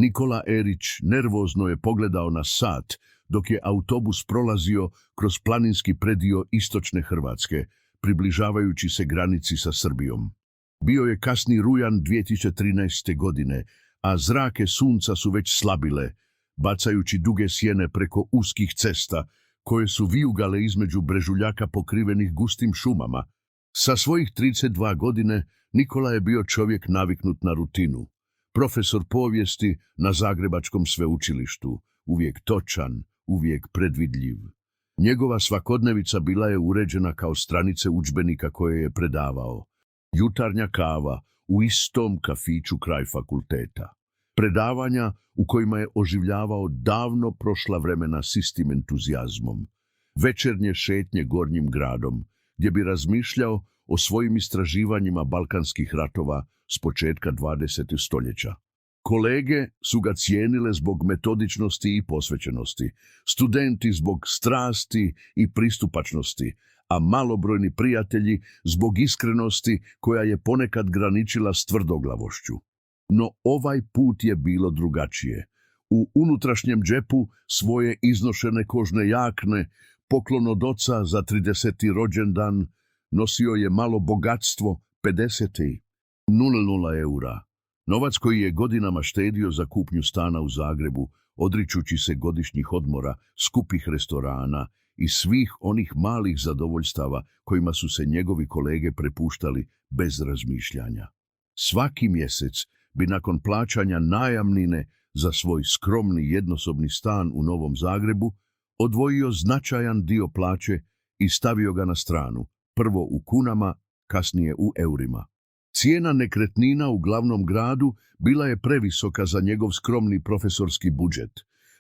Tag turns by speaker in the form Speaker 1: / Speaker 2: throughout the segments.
Speaker 1: Nikola Erić nervozno je pogledao na sat dok je autobus prolazio kroz planinski predio istočne Hrvatske, približavajući se granici sa Srbijom. Bio je kasni rujan 2013. godine, a zrake sunca su već slabile, bacajući duge sjene preko uskih cesta, koje su vijugale između brežuljaka pokrivenih gustim šumama. Sa svojih 32 godine Nikola je bio čovjek naviknut na rutinu. Profesor povijesti na Zagrebačkom sveučilištu, uvijek točan, uvijek predvidljiv. Njegova svakodnevica bila je uređena kao stranice udžbenika koje je predavao. Jutarnja kava u istom kafiću kraj fakulteta. Predavanja u kojima je oživljavao davno prošla vremena s istim entuzijazmom. Večernje šetnje Gornjim gradom, gdje bi razmišljao o svojim istraživanjima balkanskih ratova s početka 20. stoljeća. Kolege su ga cijenile zbog metodičnosti i posvećenosti, studenti zbog strasti i pristupačnosti, a malobrojni prijatelji zbog iskrenosti koja je ponekad graničila s tvrdoglavošću. No ovaj put je bilo drugačije. U unutrašnjem džepu svoje iznošene kožne jakne, poklon od oca za 30. rođendan, nosio je malo bogatstvo 50.000 eura. Novac koji je godinama štedio za kupnju stana u Zagrebu, odričući se godišnjih odmora, skupih restorana i svih onih malih zadovoljstava kojima su se njegovi kolege prepuštali bez razmišljanja. Svaki mjesec bi nakon plaćanja najamnine za svoj skromni jednosobni stan u Novom Zagrebu odvojio značajan dio plaće i stavio ga na stranu, prvo u kunama, kasnije u eurima. Cijena nekretnina u glavnom gradu bila je previsoka za njegov skromni profesorski budžet,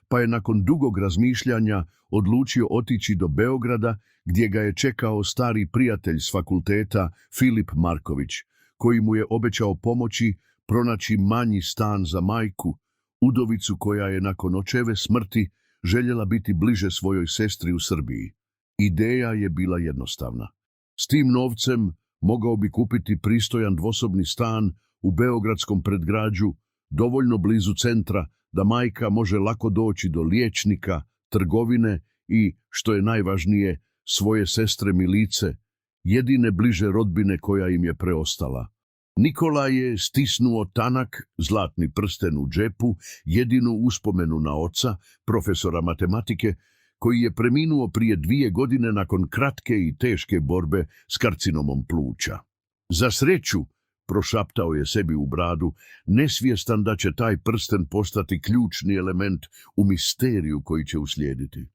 Speaker 1: pa je nakon dugog razmišljanja odlučio otići do Beograda, gdje ga je čekao stari prijatelj s fakulteta Filip Marković, koji mu je obećao pomoći pronaći manji stan za majku, udovicu koja je nakon očeve smrti željela biti bliže svojoj sestri u Srbiji. Ideja je bila jednostavna. S tim novcem mogao bi kupiti pristojan dvosobni stan u beogradskom predgrađu, dovoljno blizu centra da majka može lako doći do liječnika, trgovine i, što je najvažnije, svoje sestre Milice, jedine bliže rodbine koja im je preostala. Nikola je stisnuo tanak zlatni prsten u džepu, jedinu uspomenu na oca, profesora matematike, koji je preminuo prije 2 godine nakon kratke i teške borbe s karcinomom pluća. Za sreću, prošaptao je sebi u bradu, nesvjestan da će taj prsten postati ključni element u misteriju koji će uslijediti.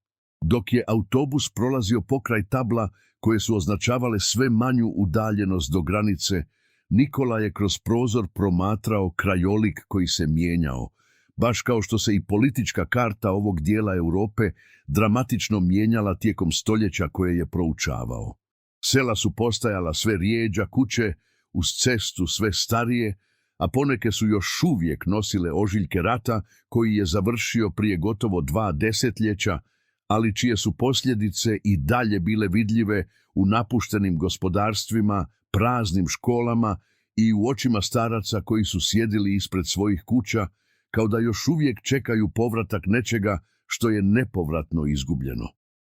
Speaker 1: Dok je autobus prolazio pokraj tabla koje su označavale sve manju udaljenost do granice, Nikola je kroz prozor promatrao krajolik koji se mijenjao, baš kao što se i politička karta ovog dijela Europe dramatično mijenjala tijekom stoljeća koje je proučavao. Sela su postajala sve rjeđa, kuće uz cestu sve starije, a poneke su još uvijek nosile ožiljke rata koji je završio prije gotovo 2 desetljeća, ali čije su posljedice i dalje bile vidljive u napuštenim gospodarstvima, praznim školama i u očima staraca koji su sjedili ispred svojih kuća, kao da još uvijek čekaju povratak nečega što je nepovratno izgubljeno.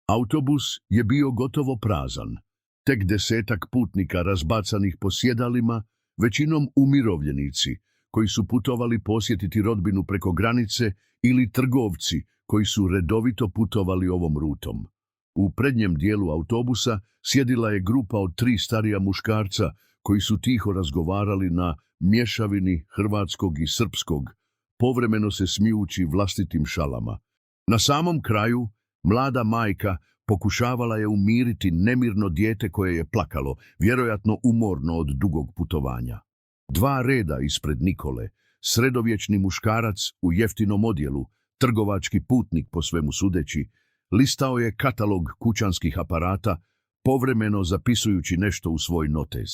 Speaker 1: Autobus je bio gotovo prazan. Tek 10-ak putnika razbacanih po sjedalima, većinom umirovljenici, koji su putovali posjetiti rodbinu preko granice ili trgovci koji su redovito putovali ovom rutom. U prednjem dijelu autobusa sjedila je grupa od 3 starija muškarca koji su tiho razgovarali na mješavini hrvatskog i srpskog, povremeno se smijući vlastitim šalama. Na samom kraju, mlada majka pokušavala je umiriti nemirno dijete koje je plakalo, vjerojatno umorno od dugog putovanja. 2 reda ispred Nikole, sredovječni muškarac u jeftinom odjelu, trgovački putnik po svemu sudeći, listao je katalog kućanskih aparata, povremeno zapisujući nešto u svoj notes.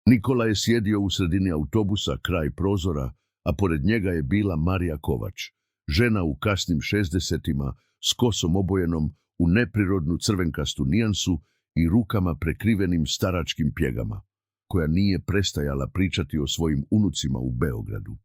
Speaker 1: Nikola je sjedio u sredini autobusa kraj prozora, a pored njega je bila Marija Kovač, žena u kasnim 60-ima s kosom obojenom u neprirodnu crvenkastu nijansu i rukama prekrivenim staračkim pjegama, koja nije prestajala pričati o svojim unucima u Beogradu.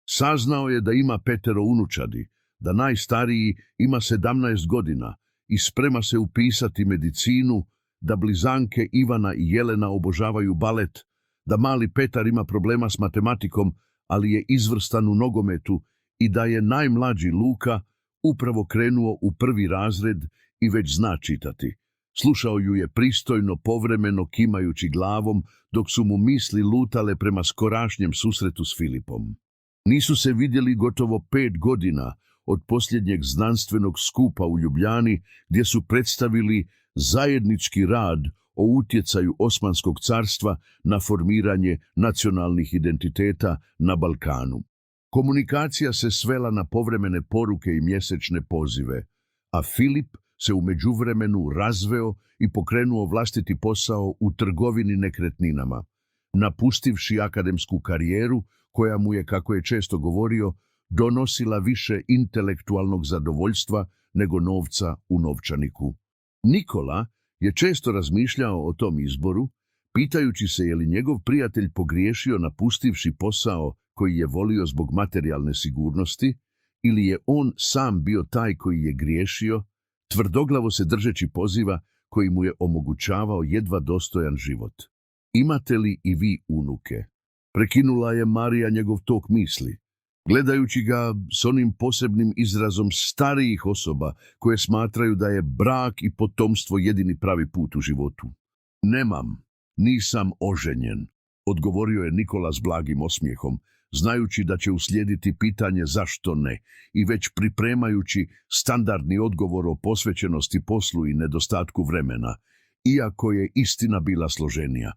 Speaker 1: Saznao je da ima 5 unučadi, da najstariji ima 17 godina i sprema se upisati medicinu, da blizanke Ivana i Jelena obožavaju balet, da mali Petar ima problema s matematikom, ali je izvrstan u nogometu i da je najmlađi Luka upravo krenuo u 1. razred i već zna čitati. Slušao ju je pristojno, povremeno kimajući glavom, dok su mu misli lutale prema skorašnjem susretu s Filipom. Nisu se vidjeli gotovo 5 godina od posljednjeg znanstvenog skupa u Ljubljani, gdje su predstavili zajednički rad o utjecaju Osmanskog carstva na formiranje nacionalnih identiteta na Balkanu. Komunikacija se svela na povremene poruke i mjesečne pozive, a Filip se u međuvremenu razveo i pokrenuo vlastiti posao u trgovini nekretninama, napustivši akademsku karijeru koja mu je, kako je često govorio, donosila više intelektualnog zadovoljstva nego novca u novčaniku. Nikola je često razmišljao o tom izboru, pitajući se je li njegov prijatelj pogriješio napustivši posao koji je volio zbog materijalne sigurnosti, ili je on sam bio taj koji je griješio, tvrdoglavo se držeći poziva koji mu je omogućavao jedva dostojan život. Imate li i vi unuke? Prekinula je Marija njegov tok misli, gledajući ga s onim posebnim izrazom starijih osoba koje smatraju da je brak i potomstvo jedini pravi put u životu. Nemam, nisam oženjen, odgovorio je Nikola s blagim osmijehom, znajući da će uslijediti pitanje zašto ne i već pripremajući standardni odgovor o posvećenosti poslu i nedostatku vremena, iako je istina bila složenija.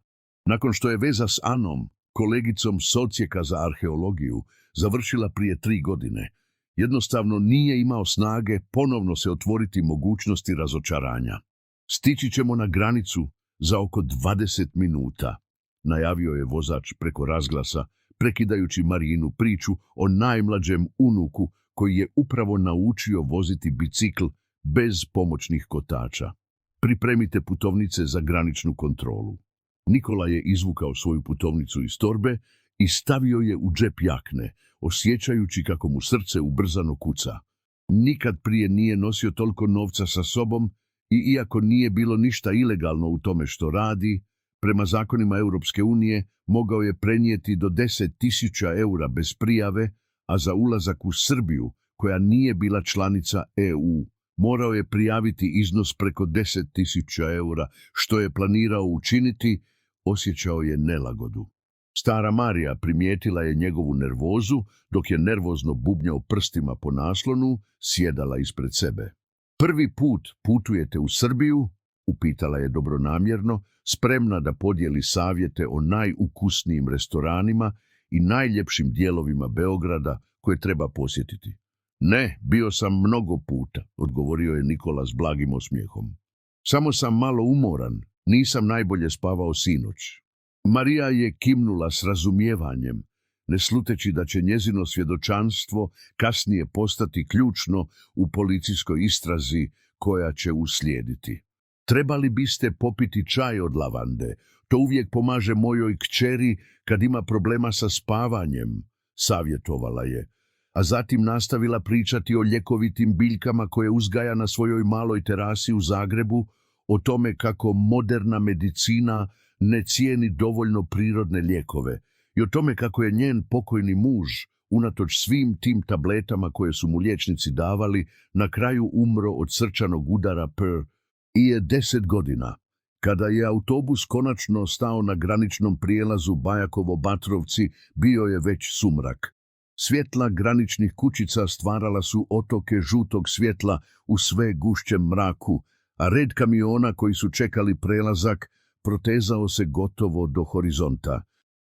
Speaker 1: Nakon što je veza s Anom, kolegicom s odsjeka za arheologiju, završila prije 3 godine, jednostavno nije imao snage ponovno se otvoriti mogućnosti razočaranja. Stići ćemo na granicu za oko 20 minuta, najavio je vozač preko razglasa, prekidajući Marijinu priču o najmlađem unuku koji je upravo naučio voziti bicikl bez pomoćnih kotača. Pripremite putovnice za graničnu kontrolu. Nikola je izvukao svoju putovnicu iz torbe i stavio je u džep jakne, osjećajući kako mu srce ubrzano kuca. Nikad prije nije nosio toliko novca sa sobom i iako nije bilo ništa ilegalno u tome što radi, prema zakonima Europske unije mogao je prenijeti do 10.000 eura bez prijave, a za ulazak u Srbiju, koja nije bila članica EU, morao je prijaviti iznos preko 10.000 eura, što je planirao učiniti. Osjećao je nelagodu. Stara Marija primijetila je njegovu nervozu, dok je nervozno bubnjao prstima po naslonu, sjedala ispred sebe. Prvi put putujete u Srbiju? Upitala je dobronamjerno, spremna da podijeli savjete o najukusnijim restoranima i najljepšim dijelovima Beograda koje treba posjetiti. Ne, bio sam mnogo puta, odgovorio je Nikola s blagim osmijehom. Samo sam malo umoran, nisam najbolje spavao sinoć. Marija je kimnula s razumijevanjem, ne sluteći da će njezino svjedočanstvo kasnije postati ključno u policijskoj istrazi koja će uslijediti. Trebali biste popiti čaj od lavande, to uvijek pomaže mojoj kćeri kad ima problema sa spavanjem, savjetovala je, a zatim nastavila pričati o ljekovitim biljkama koje uzgaja na svojoj maloj terasi u Zagrebu, o tome kako moderna medicina ne cijeni dovoljno prirodne lijekove i o tome kako je njen pokojni muž, unatoč svim tim tabletama koje su mu liječnici davali, na kraju umro od srčanog udara prije 10 godina. Kada je autobus konačno stao na graničnom prijelazu Bajakovo-Batrovci, bio je već sumrak. Svjetla graničnih kućica stvarala su otoke žutog svjetla u sve gušćem mraku, a red kamiona koji su čekali prelazak protezao se gotovo do horizonta.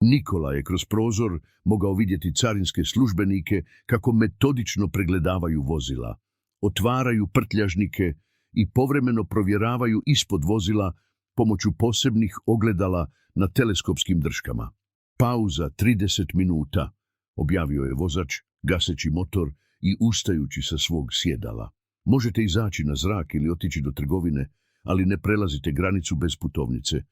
Speaker 1: Nikola je kroz prozor mogao vidjeti carinske službenike kako metodično pregledavaju vozila, otvaraju prtljažnike i povremeno provjeravaju ispod vozila pomoću posebnih ogledala na teleskopskim drškama. Pauza 30 minuta, objavio je vozač, gaseći motor i ustajući sa svog sjedala. Možete izaći na zrak ili otići do trgovine, ali ne prelazite granicu bez putovnice.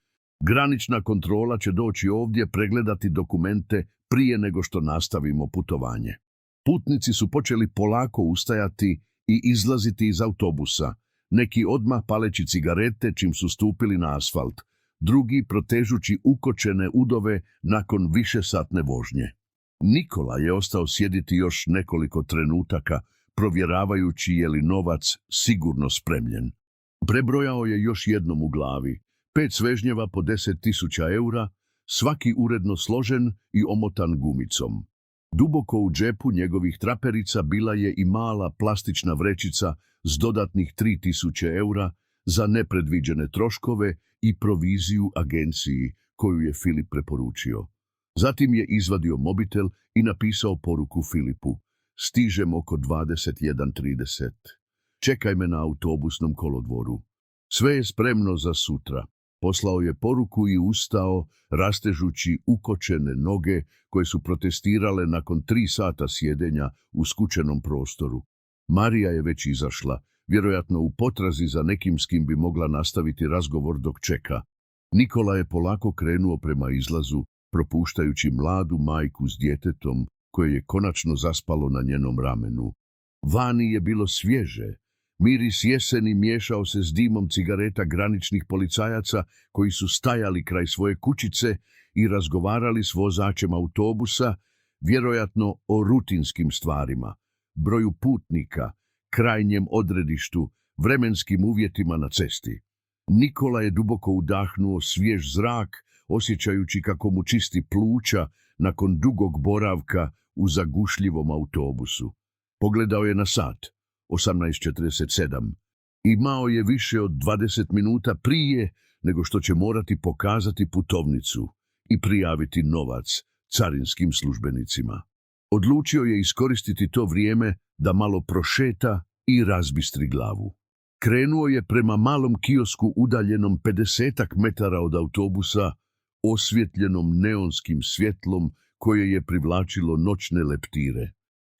Speaker 1: Granična kontrola će doći ovdje pregledati dokumente prije nego što nastavimo putovanje. Putnici su počeli polako ustajati i izlaziti iz autobusa, neki odmah paleći cigarete čim su stupili na asfalt, drugi protežući ukočene udove nakon višesatne vožnje. Nikola je ostao sjediti još nekoliko trenutaka, provjeravajući je li novac sigurno spremljen. Prebrojao je još jednom u glavi 5 svežnjeva po 10.000 eura, svaki uredno složen i omotan gumicom. Duboko u džepu njegovih traperica bila je i mala plastična vrećica s dodatnih 3.000 eura za nepredviđene troškove i proviziju agenciji koju je Filip preporučio. Zatim je izvadio mobitel i napisao poruku Filipu. Stižem oko 21:30. Čekaj me na autobusnom kolodvoru. Sve je spremno za sutra. Poslao je poruku i ustao, rastežući ukočene noge koje su protestirale nakon 3 sata sjedenja u skučenom prostoru. Marija je već izašla, vjerojatno u potrazi za nekim s kim bi mogla nastaviti razgovor dok čeka. Nikola je polako krenuo prema izlazu, propuštajući mladu majku s djetetom koje je konačno zaspalo na njenom ramenu. Vani je bilo svježe. Miris jeseni miješao se s dimom cigareta graničnih policajaca koji su stajali kraj svoje kućice i razgovarali s vozačem autobusa, vjerojatno o rutinskim stvarima, broju putnika, krajnjem odredištu, vremenskim uvjetima na cesti. Nikola je duboko udahnuo svjež zrak, osjećajući kako mu čisti pluća nakon dugog boravka u zagušljivom autobusu. Pogledao je na sat. 18:47. Imao je više od 20 minuta prije nego što će morati pokazati putovnicu i prijaviti novac carinskim službenicima. Odlučio je iskoristiti to vrijeme da malo prošeta i razbistri glavu. Krenuo je prema malom kiosku udaljenom 50 metara od autobusa, osvjetljenom neonskim svjetlom koje je privlačilo noćne leptire.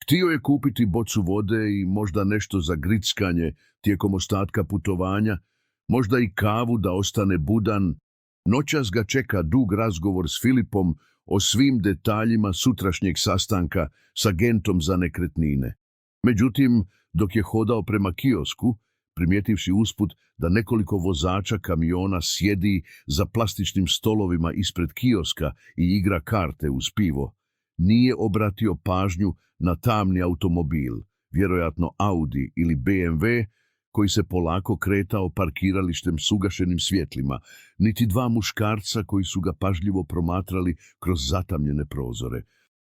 Speaker 1: Htio je kupiti bocu vode i možda nešto za grickanje tijekom ostatka putovanja, možda i kavu da ostane budan. Noćas ga čeka dug razgovor s Filipom o svim detaljima sutrašnjeg sastanka s agentom za nekretnine. Međutim, dok je hodao prema kiosku, primijetivši usput da nekoliko vozača kamiona sjedi za plastičnim stolovima ispred kioska i igra karte uz pivo, nije obratio pažnju na tamni automobil, vjerojatno Audi ili BMW, koji se polako kretao parkiralištem s ugašenim svjetlima, niti 2 muškarca koji su ga pažljivo promatrali kroz zatamljene prozore.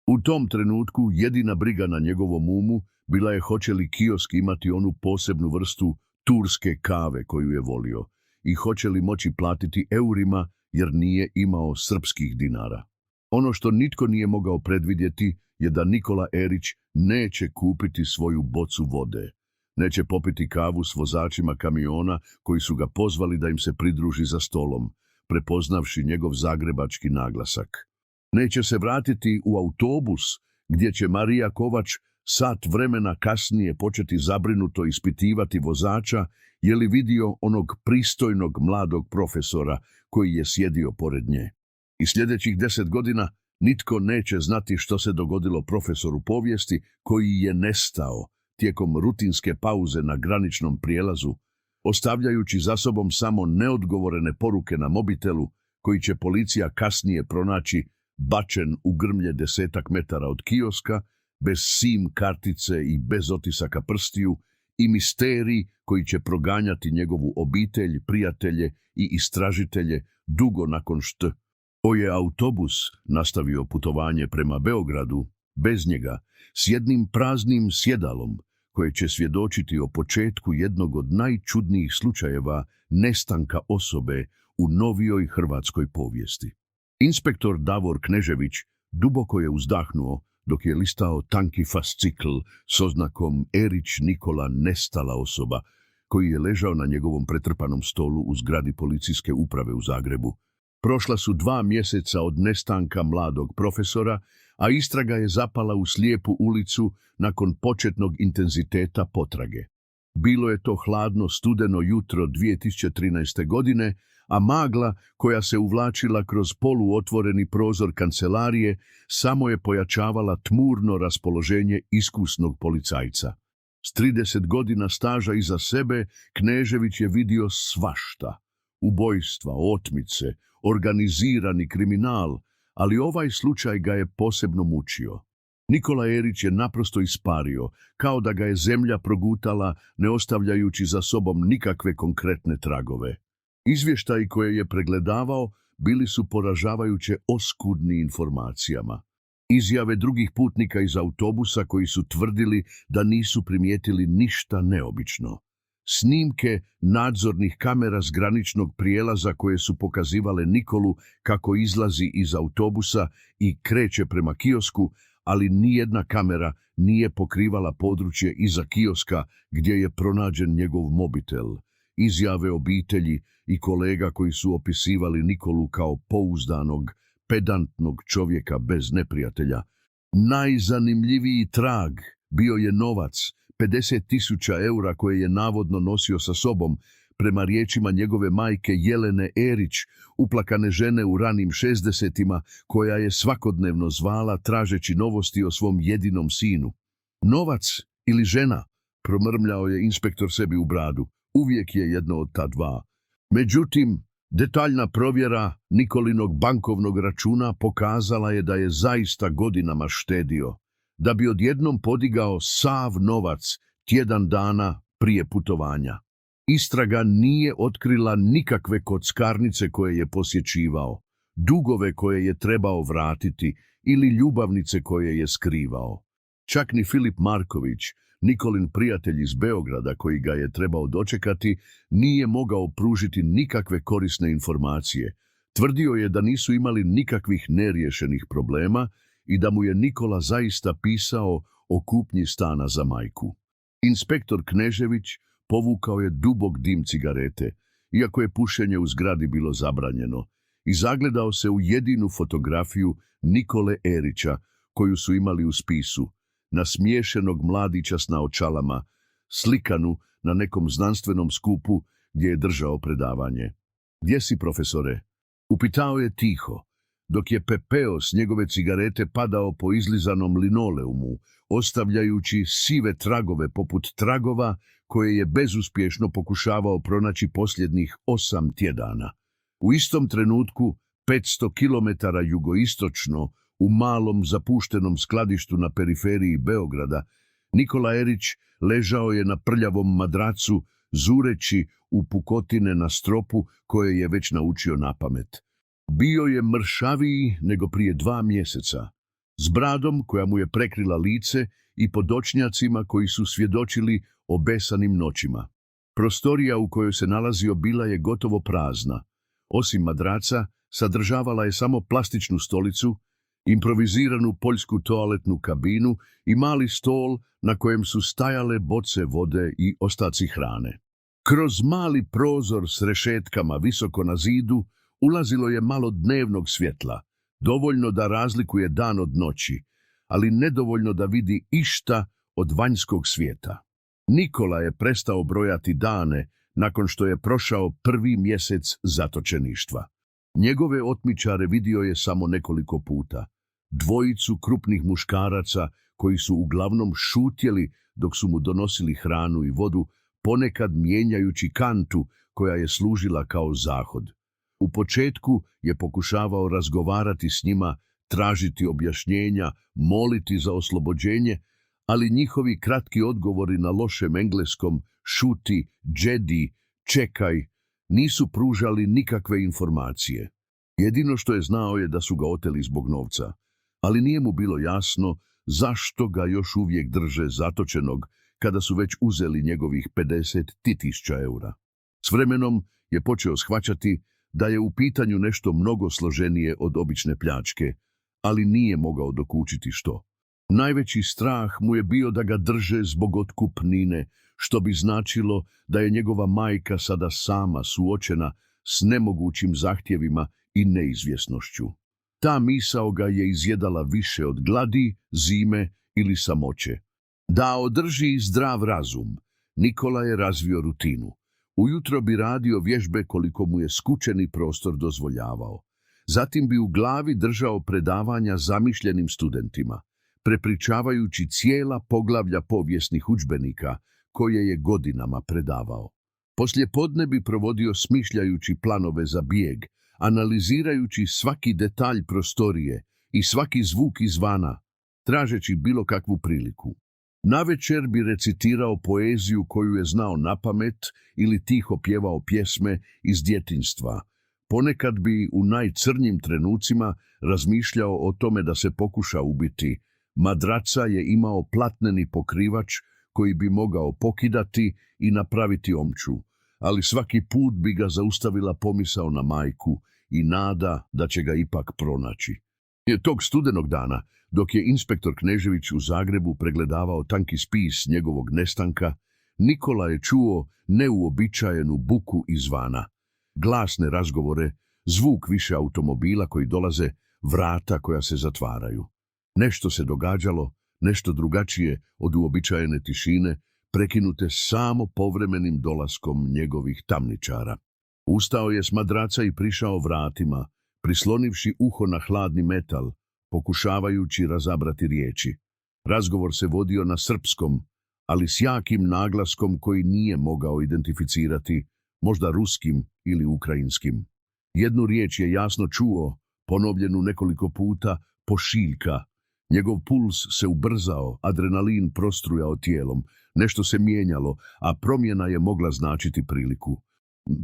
Speaker 1: U tom trenutku jedina briga na njegovom umu bila je hoće li kiosk imati onu posebnu vrstu turske kave koju je volio i hoće li moći platiti eurima jer nije imao srpskih dinara. Ono što nitko nije mogao predvidjeti je da Nikola Erić neće kupiti svoju bocu vode. Neće popiti kavu s vozačima kamiona koji su ga pozvali da im se pridruži za stolom, prepoznavši njegov zagrebački naglasak. Neće se vratiti u autobus gdje će Marija Kovač sat vremena kasnije početi zabrinuto ispitivati vozača je li vidio onog pristojnog mladog profesora koji je sjedio pored nje. I sljedećih 10 godina nitko neće znati što se dogodilo profesoru povijesti koji je nestao tijekom rutinske pauze na graničnom prijelazu, ostavljajući za sobom samo neodgovorene poruke na mobitelu koji će policija kasnije pronaći bačen u grmlje 10 metara od kioska, bez SIM kartice i bez otisaka prstiju, i misterij koji će proganjati njegovu obitelj, prijatelje i istražitelje dugo nakon što je autobus nastavio putovanje prema Beogradu, bez njega, s jednim praznim sjedalom koje će svjedočiti o početku jednog od najčudnijih slučajeva nestanka osobe u novijoj hrvatskoj povijesti. Inspektor Davor Knežević duboko je uzdahnuo dok je listao tanki fascikl s oznakom Erić Nikola nestala osoba, koji je ležao na njegovom pretrpanom stolu u zgradi policijske uprave u Zagrebu. Prošla su 2 mjeseca od nestanka mladog profesora, a istraga je zapala u slijepu ulicu nakon početnog intenziteta potrage. Bilo je to hladno studeno jutro 2013. godine, a magla koja se uvlačila kroz poluotvoreni prozor kancelarije samo je pojačavala tmurno raspoloženje iskusnog policajca. S 30 godina staža iza sebe, Knežević je vidio svašta. Ubojstva, otmice, organizirani kriminal, ali ovaj slučaj ga je posebno mučio. Nikola Erić je naprosto ispario, kao da ga je zemlja progutala, ne ostavljajući za sobom nikakve konkretne tragove. Izvještaji koje je pregledavao bili su poražavajuće oskudni informacijama. Izjave drugih putnika iz autobusa koji su tvrdili da nisu primijetili ništa neobično. Snimke nadzornih kamera s graničnog prijelaza koje su pokazivale Nikolu kako izlazi iz autobusa i kreće prema kiosku, ali nijedna kamera nije pokrivala područje iza kioska gdje je pronađen njegov mobitel. Izjave obitelji i kolega koji su opisivali Nikolu kao pouzdanog, pedantnog čovjeka bez neprijatelja. Najzanimljiviji trag bio je novac, 50.000 eura koje je navodno nosio sa sobom, prema riječima njegove majke Jelene Erić, uplakane žene u ranim 60-ima, koja je svakodnevno zvala tražeći novosti o svom jedinom sinu. Novac ili žena, promrmljao je inspektor sebi u bradu, uvijek je jedno od ta dva. Međutim, detaljna provjera Nikolinog bankovnog računa pokazala je da je zaista godinama štedio, da bi odjednom podigao sav novac tjedan dana prije putovanja. Istraga nije otkrila nikakve kockarnice koje je posjećivao, dugove koje je trebao vratiti ili ljubavnice koje je skrivao. Čak ni Filip Marković, Nikolin prijatelj iz Beograda koji ga je trebao dočekati, nije mogao pružiti nikakve korisne informacije. Tvrdio je da nisu imali nikakvih neriješenih problema i da mu je Nikola zaista pisao o kupnji stana za majku. Inspektor Knežević povukao je dubok dim cigarete, iako je pušenje u zgradi bilo zabranjeno, i zagledao se u jedinu fotografiju Nikole Erića koju su imali u spisu, nasmiješenog mladića s naočalama, slikanu na nekom znanstvenom skupu gdje je držao predavanje. "Gdje si, profesore?" upitao je tiho, dok je pepeo s njegove cigarete padao po izlizanom linoleumu, ostavljajući sive tragove poput tragova koje je bezuspješno pokušavao pronaći posljednjih 8 tjedana. U istom trenutku, 500 kilometara jugoistočno, u malom zapuštenom skladištu na periferiji Beograda, Nikola Erić ležao je na prljavom madracu, zureći u pukotine na stropu koje je već naučio napamet. Bio je mršaviji nego prije 2 mjeseca, s bradom koja mu je prekrila lice i podočnjacima koji su svjedočili o besanim noćima. Prostorija u kojoj se nalazio bila je gotovo prazna. Osim madraca, sadržavala je samo plastičnu stolicu, improviziranu poljsku toaletnu kabinu i mali stol na kojem su stajale boce vode i ostaci hrane. Kroz mali prozor s rešetkama visoko na zidu ulazilo je malo dnevnog svjetla, dovoljno da razlikuje dan od noći, ali nedovoljno da vidi išta od vanjskog svijeta. Nikola je prestao brojati dane nakon što je prošao 1. mjesec zatočeništva. Njegove otmičare vidio je samo nekoliko puta. 2 krupnih muškaraca koji su uglavnom šutjeli dok su mu donosili hranu i vodu, ponekad mijenjajući kantu koja je služila kao zahod. U početku je pokušavao razgovarati s njima, tražiti objašnjenja, moliti za oslobođenje, ali njihovi kratki odgovori na lošem engleskom "šuti", "džedi", "čekaj" nisu pružali nikakve informacije. Jedino što je znao je da su ga oteli zbog novca, ali nije mu bilo jasno zašto ga još uvijek drže zatočenog kada su već uzeli njegovih 50.000 eura. S vremenom je počeo shvaćati da je u pitanju nešto mnogo složenije od obične pljačke, ali nije mogao dokučiti što. Najveći strah mu je bio da ga drže zbog otkupnine, što bi značilo da je njegova majka sada sama suočena s nemogućim zahtjevima i neizvjesnošću. Ta misao ga je izjedala više od gladi, zime ili samoće. Da održi zdrav razum, Nikola je razvio rutinu. Ujutro bi radio vježbe koliko mu je skučeni prostor dozvoljavao. Zatim bi u glavi držao predavanja zamišljenim studentima, prepričavajući cijela poglavlja povijesnih udžbenika koje je godinama predavao. Poslijepodne bi provodio smišljajući planove za bijeg, analizirajući svaki detalj prostorije i svaki zvuk izvana, tražeći bilo kakvu priliku. Navečer bi recitirao poeziju koju je znao napamet ili tiho pjevao pjesme iz djetinjstva. Ponekad bi u najcrnjim trenucima razmišljao o tome da se pokuša ubiti. Madraca je imao platneni pokrivač koji bi mogao pokidati i napraviti omču, ali svaki put bi ga zaustavila pomisao na majku i nada da će ga ipak pronaći. Tog studenog dana, dok je inspektor Knežević u Zagrebu pregledavao tanki spis njegovog nestanka, Nikola je čuo neuobičajenu buku izvana. Glasne razgovore, zvuk više automobila koji dolaze, vrata koja se zatvaraju. Nešto se događalo, nešto drugačije od uobičajene tišine, prekinute samo povremenim dolaskom njegovih tamničara. Ustao je s madraca i prišao vratima, prislonivši uho na hladni metal, pokušavajući razabrati riječi. Razgovor se vodio na srpskom, ali s jakim naglaskom koji nije mogao identificirati, možda ruskim ili ukrajinskim. Jednu riječ je jasno čuo, ponovljenu nekoliko puta, pošiljka. Njegov puls se ubrzao, adrenalin prostrujao tijelom, nešto se mijenjalo, a promjena je mogla značiti priliku.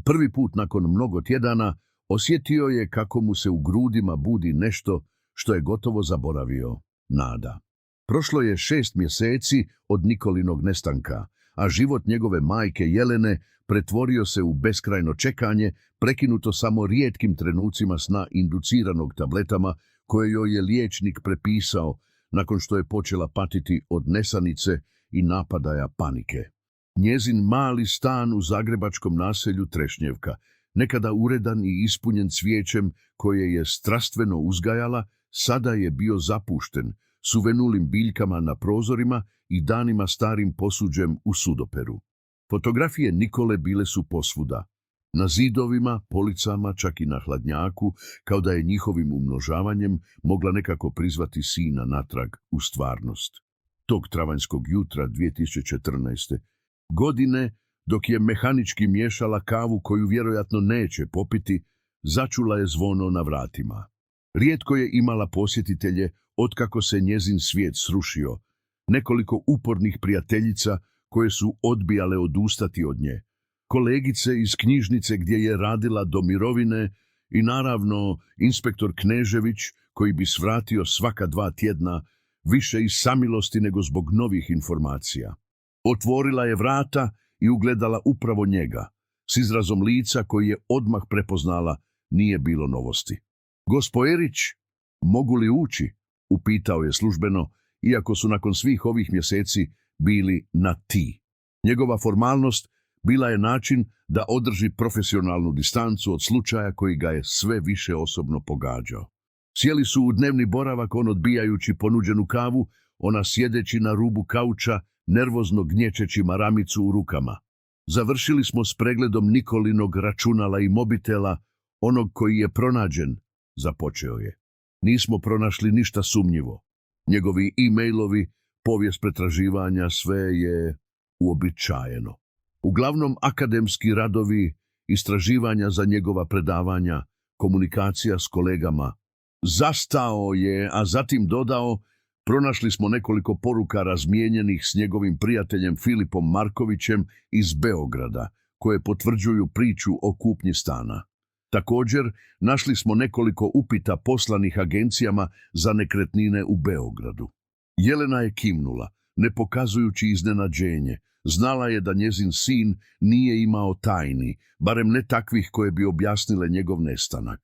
Speaker 1: Prvi put nakon mnogo tjedana osjetio je kako mu se u grudima budi nešto što je gotovo zaboravio, nada. Prošlo je 6 mjeseci od Nikolinog nestanka, a život njegove majke Jelene pretvorio se u beskrajno čekanje, prekinuto samo rijetkim trenucima sna induciranog tabletama koje joj je liječnik prepisao nakon što je počela patiti od nesanice i napadaja panike. Njezin mali stan u zagrebačkom naselju Trešnjevka, nekada uredan i ispunjen cvijećem koje je strastveno uzgajala, sada je bio zapušten, s uvenulim biljkama na prozorima i danima starim posuđem u sudoperu. Fotografije Nikole bile su posvuda. Na zidovima, policama, čak i na hladnjaku, kao da je njihovim umnožavanjem mogla nekako prizvati sina natrag u stvarnost. Tog travanjskog jutra 2014. godine, dok je mehanički miješala kavu koju vjerojatno neće popiti, začula je zvono na vratima. Rijetko je imala posjetitelje otkako se njezin svijet srušio, nekoliko upornih prijateljica koje su odbijale odustati od nje, kolegice iz knjižnice gdje je radila do mirovine i naravno inspektor Knežević koji bi svratio svaka 2 tjedna, više iz samilosti nego zbog novih informacija. Otvorila je vrata i ugledala upravo njega, s izrazom lica koji je odmah prepoznala, nije bilo novosti. Gospo Erić, mogu li ući? Upitao je službeno, iako su nakon svih ovih mjeseci bili na ti. Njegova formalnost bila je način da održi profesionalnu distancu od slučaja koji ga je sve više osobno pogađao. Sjeli su u dnevni boravak, on odbijajući ponuđenu kavu, ona sjedeći na rubu kauča, nervozno gnječeći maramicu u rukama. Završili smo s pregledom Nikolinog računala i mobitela, onog koji je pronađen, započeo je. Nismo pronašli ništa sumnjivo. Njegovi e-mailovi, povijest pretraživanja, sve je uobičajeno. Uglavnom akademski radovi, istraživanja za njegova predavanja, komunikacija s kolegama. Zastao je, a zatim dodao, pronašli smo nekoliko poruka razmijenjenih s njegovim prijateljem Filipom Markovićem iz Beograda, koje potvrđuju priču o kupnji stana. Također, našli smo nekoliko upita poslanih agencijama za nekretnine u Beogradu. Jelena je kimnula, ne pokazujući iznenađenje. Znala je da njezin sin nije imao tajni, barem ne takvih koje bi objasnile njegov nestanak.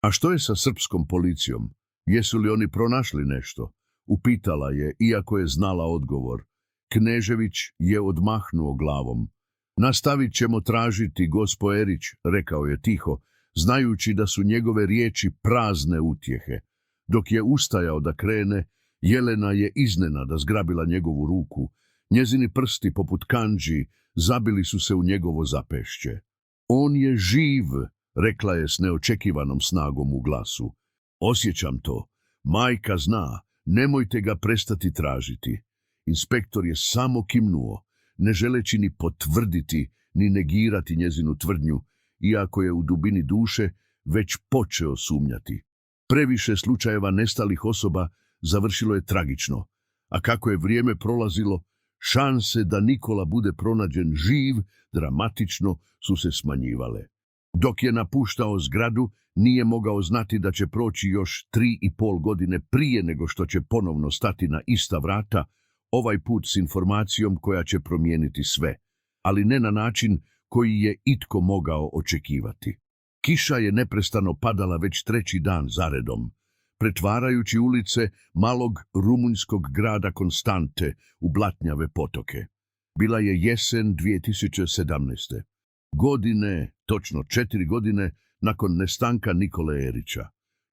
Speaker 1: A što je sa srpskom policijom? Jesu li oni pronašli nešto? Upitala je, iako je znala odgovor. Knežević je odmahnuo glavom. Nastavit ćemo tražiti, gospo Erić, rekao je tiho, znajući da su njegove riječi prazne utjehe. Dok je ustajao da krene, Jelena je iznenada zgrabila njegovu ruku. Njezini prsti, poput kandži, zabili su se u njegovo zapešće. On je živ, rekla je s neočekivanom snagom u glasu. Osjećam to. Majka zna, nemojte ga prestati tražiti. Inspektor je samo kimnuo, ne želeći ni potvrditi, ni negirati njezinu tvrdnju, iako je u dubini duše već počeo sumnjati. Previše slučajeva nestalih osoba završilo je tragično, a kako je vrijeme prolazilo, šanse da Nikola bude pronađen živ dramatično su se smanjivale. Dok je napuštao zgradu, nije mogao znati da će proći još 3,5 godine prije nego što će ponovno stati na ista vrata, ovaj put s informacijom koja će promijeniti sve, ali ne na način koji je itko mogao očekivati. Kiša je neprestano padala već 3. dan zaredom, pretvarajući ulice malog rumunjskog grada Konstante u blatnjave potoke. Bila je jesen 2017. Godine, točno 4 godine, nakon nestanka Nikole Erića.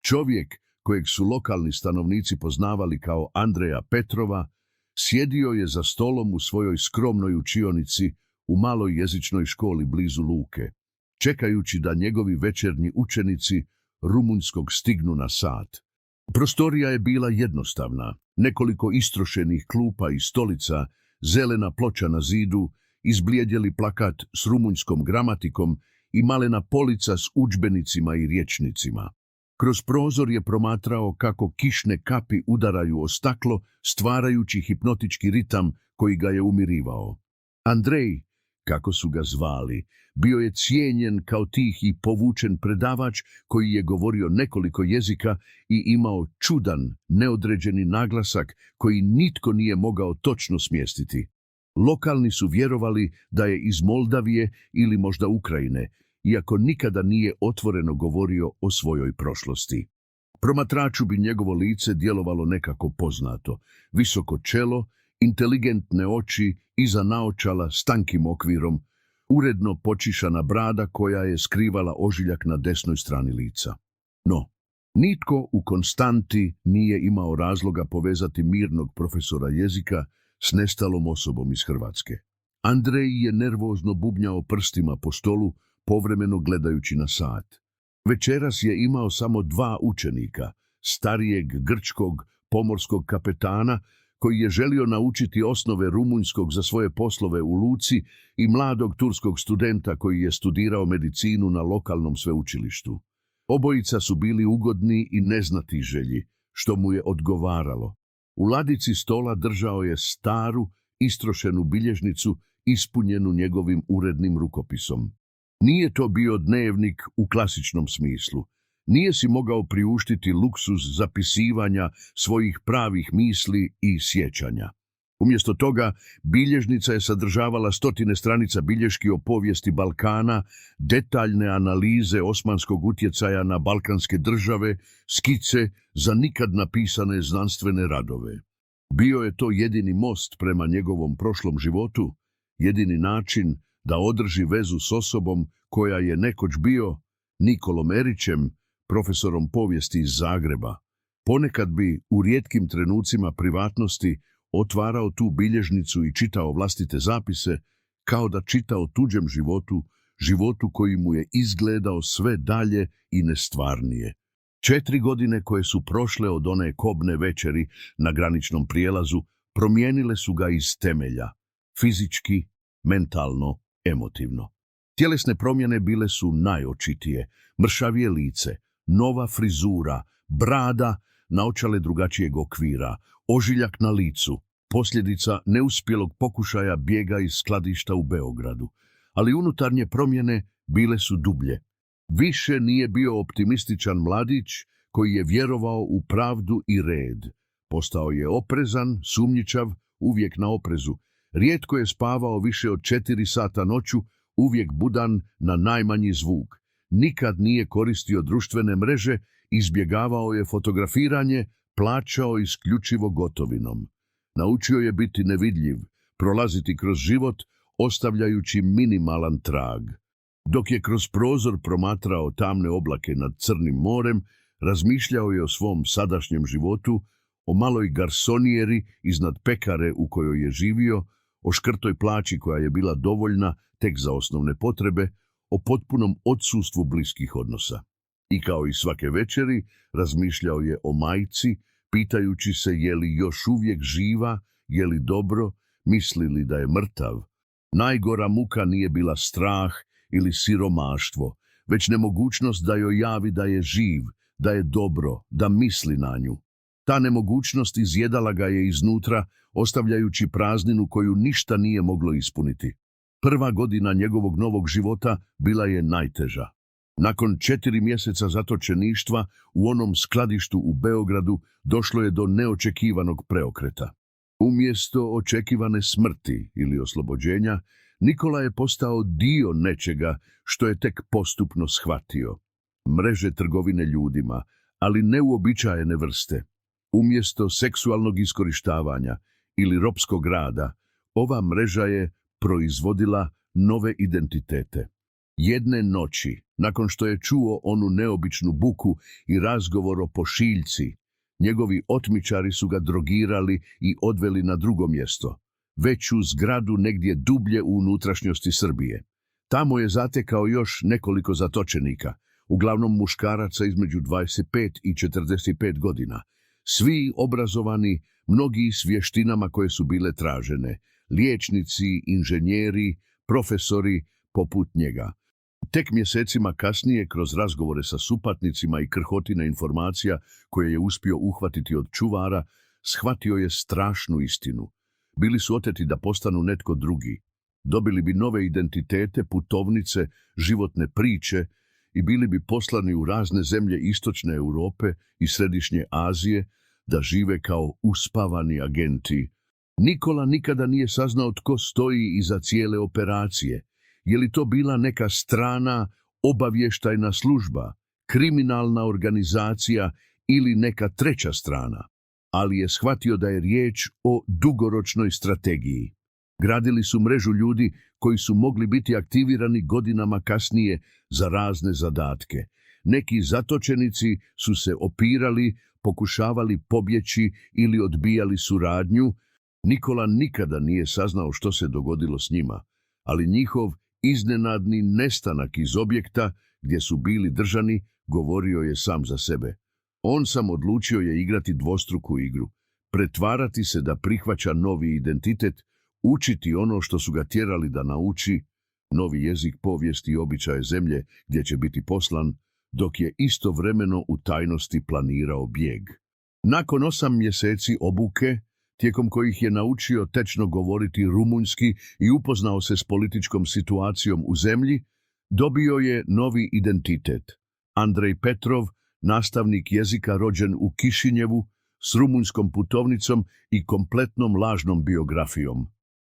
Speaker 1: Čovjek kojeg su lokalni stanovnici poznavali kao Andreja Petrova, sjedio je za stolom u svojoj skromnoj učionici u maloj jezičnoj školi blizu luke, čekajući da njegovi večernji učenici rumunjskog stignu na sat. Prostorija je bila jednostavna, nekoliko istrošenih klupa i stolica, zelena ploča na zidu, izblijedjeli plakat s rumunjskom gramatikom i malena polica s udžbenicima i rječnicima. Kroz prozor je promatrao kako kišne kapi udaraju o staklo, stvarajući hipnotički ritam koji ga je umirivao. Andrej, kako su ga zvali, bio je cijenjen kao tih i povučen predavač koji je govorio nekoliko jezika i imao čudan, neodređeni naglasak koji nitko nije mogao točno smjestiti. Lokalni su vjerovali da je iz Moldavije ili možda Ukrajine, iako nikada nije otvoreno govorio o svojoj prošlosti. Promatraču bi njegovo lice djelovalo nekako poznato, visoko čelo, inteligentne oči, iza naočala s tankim okvirom, uredno počišana brada koja je skrivala ožiljak na desnoj strani lica. No, nitko u Konstanti nije imao razloga povezati mirnog profesora jezika s nestalom osobom iz Hrvatske. Andrej je nervozno bubnjao prstima po stolu, povremeno gledajući na sat. Večeras je imao samo 2 učenika, starijeg grčkog pomorskog kapetana koji je želio naučiti osnove rumunjskog za svoje poslove u luci i mladog turskog studenta koji je studirao medicinu na lokalnom sveučilištu. Obojica su bili ugodni i neznatiželji, što mu je odgovaralo. U ladici stola držao je staru, istrošenu bilježnicu ispunjenu njegovim urednim rukopisom. Nije to bio dnevnik u klasičnom smislu. Nije si mogao priuštiti luksuz zapisivanja svojih pravih misli i sjećanja. Umjesto toga, bilježnica je sadržavala 100 stranica bilješki o povijesti Balkana, detaljne analize osmanskog utjecaja na balkanske države, skice za nikad napisane znanstvene radove. Bio je to jedini most prema njegovom prošlom životu, jedini način da održi vezu s osobom koja je nekoć bio Nikolom Erićem, profesorom povijesti iz Zagreba. Ponekad bi u rijetkim trenucima privatnosti otvarao tu bilježnicu i čitao vlastite zapise, kao da čita o tuđem životu, životu koji mu je izgledao sve dalje i nestvarnije. 4 godine koje su prošle od one kobne večeri na graničnom prijelazu promijenile su ga iz temelja, fizički, mentalno, emotivno. Tjelesne promjene bile su najočitije, mršavije lice, nova frizura, brada, naočale drugačijeg okvira, ožiljak na licu, posljedica neuspjelog pokušaja bijega iz skladišta u Beogradu. Ali unutarnje promjene bile su dublje. Više nije bio optimističan mladić koji je vjerovao u pravdu i red. Postao je oprezan, sumnjičav, uvijek na oprezu. Rijetko je spavao više od 4 sata noću, uvijek budan na najmanji zvuk. Nikad nije koristio društvene mreže, izbjegavao je fotografiranje, plaćao isključivo gotovinom. Naučio je biti nevidljiv, prolaziti kroz život, ostavljajući minimalan trag. Dok je kroz prozor promatrao tamne oblake nad Crnim morem, razmišljao je o svom sadašnjem životu, o maloj garsonijeri iznad pekare u kojoj je živio, o škrtoj plaći koja je bila dovoljna tek za osnovne potrebe, o potpunom odsustvu bliskih odnosa. I kao i svake večeri, razmišljao je o majci, pitajući se je li još uvijek živa, je li dobro, misli li da je mrtav. Najgora muka nije bila strah ili siromaštvo, već nemogućnost da joj javi da je živ, da je dobro, da misli na nju. Ta nemogućnost izjedala ga je iznutra, ostavljajući prazninu koju ništa nije moglo ispuniti. Prva godina njegovog novog života bila je najteža. Nakon 4 mjeseca zatočeništva u onom skladištu u Beogradu došlo je do neočekivanog preokreta. Umjesto očekivane smrti ili oslobođenja, Nikola je postao dio nečega što je tek postupno shvatio. Mreže trgovine ljudima, ali neuobičajene vrste. Umjesto seksualnog iskorištavanja ili ropskog rada, ova mreža je proizvodila nove identitete. Jedne noći, nakon što je čuo onu neobičnu buku i razgovor o pošiljci, njegovi otmičari su ga drogirali i odveli na drugo mjesto, veću zgradu negdje dublje u unutrašnjosti Srbije. Tamo je zatekao još nekoliko zatočenika, uglavnom muškaraca između 25 i 45 godina. Svi obrazovani, mnogi s vještinama koje su bile tražene, liječnici, inženjeri, profesori poput njega. Tek mjesecima kasnije, kroz razgovore sa supatnicima i krhotine informacija koje je uspio uhvatiti od čuvara, shvatio je strašnu istinu. Bili su oteti da postanu netko drugi. Dobili bi nove identitete, putovnice, životne priče i bili bi poslani u razne zemlje istočne Europe i središnje Azije da žive kao uspavani agenti. Nikola nikada nije saznao tko stoji iza cijele operacije. Je li to bila neka strana obavještajna služba, kriminalna organizacija ili neka treća strana? Ali je shvatio da je riječ o dugoročnoj strategiji. Gradili su mrežu ljudi koji su mogli biti aktivirani godinama kasnije za razne zadatke. Neki zatočenici su se opirali, pokušavali pobjeći ili odbijali suradnju. Nikola nikada nije saznao što se dogodilo s njima, ali njihov iznenadni nestanak iz objekta gdje su bili držani govorio je sam za sebe. On sam odlučio je igrati dvostruku igru, pretvarati se da prihvaća novi identitet, učiti ono što su ga tjerali da nauči, novi jezik, povijesti i običaje zemlje gdje će biti poslan, dok je istovremeno u tajnosti planirao bijeg. Nakon 8 mjeseci obuke, tijekom kojih je naučio tečno govoriti rumunjski i upoznao se s političkom situacijom u zemlji, dobio je novi identitet. Andrej Petrov, nastavnik jezika rođen u Kišinjevu, s rumunjskom putovnicom i kompletnom lažnom biografijom.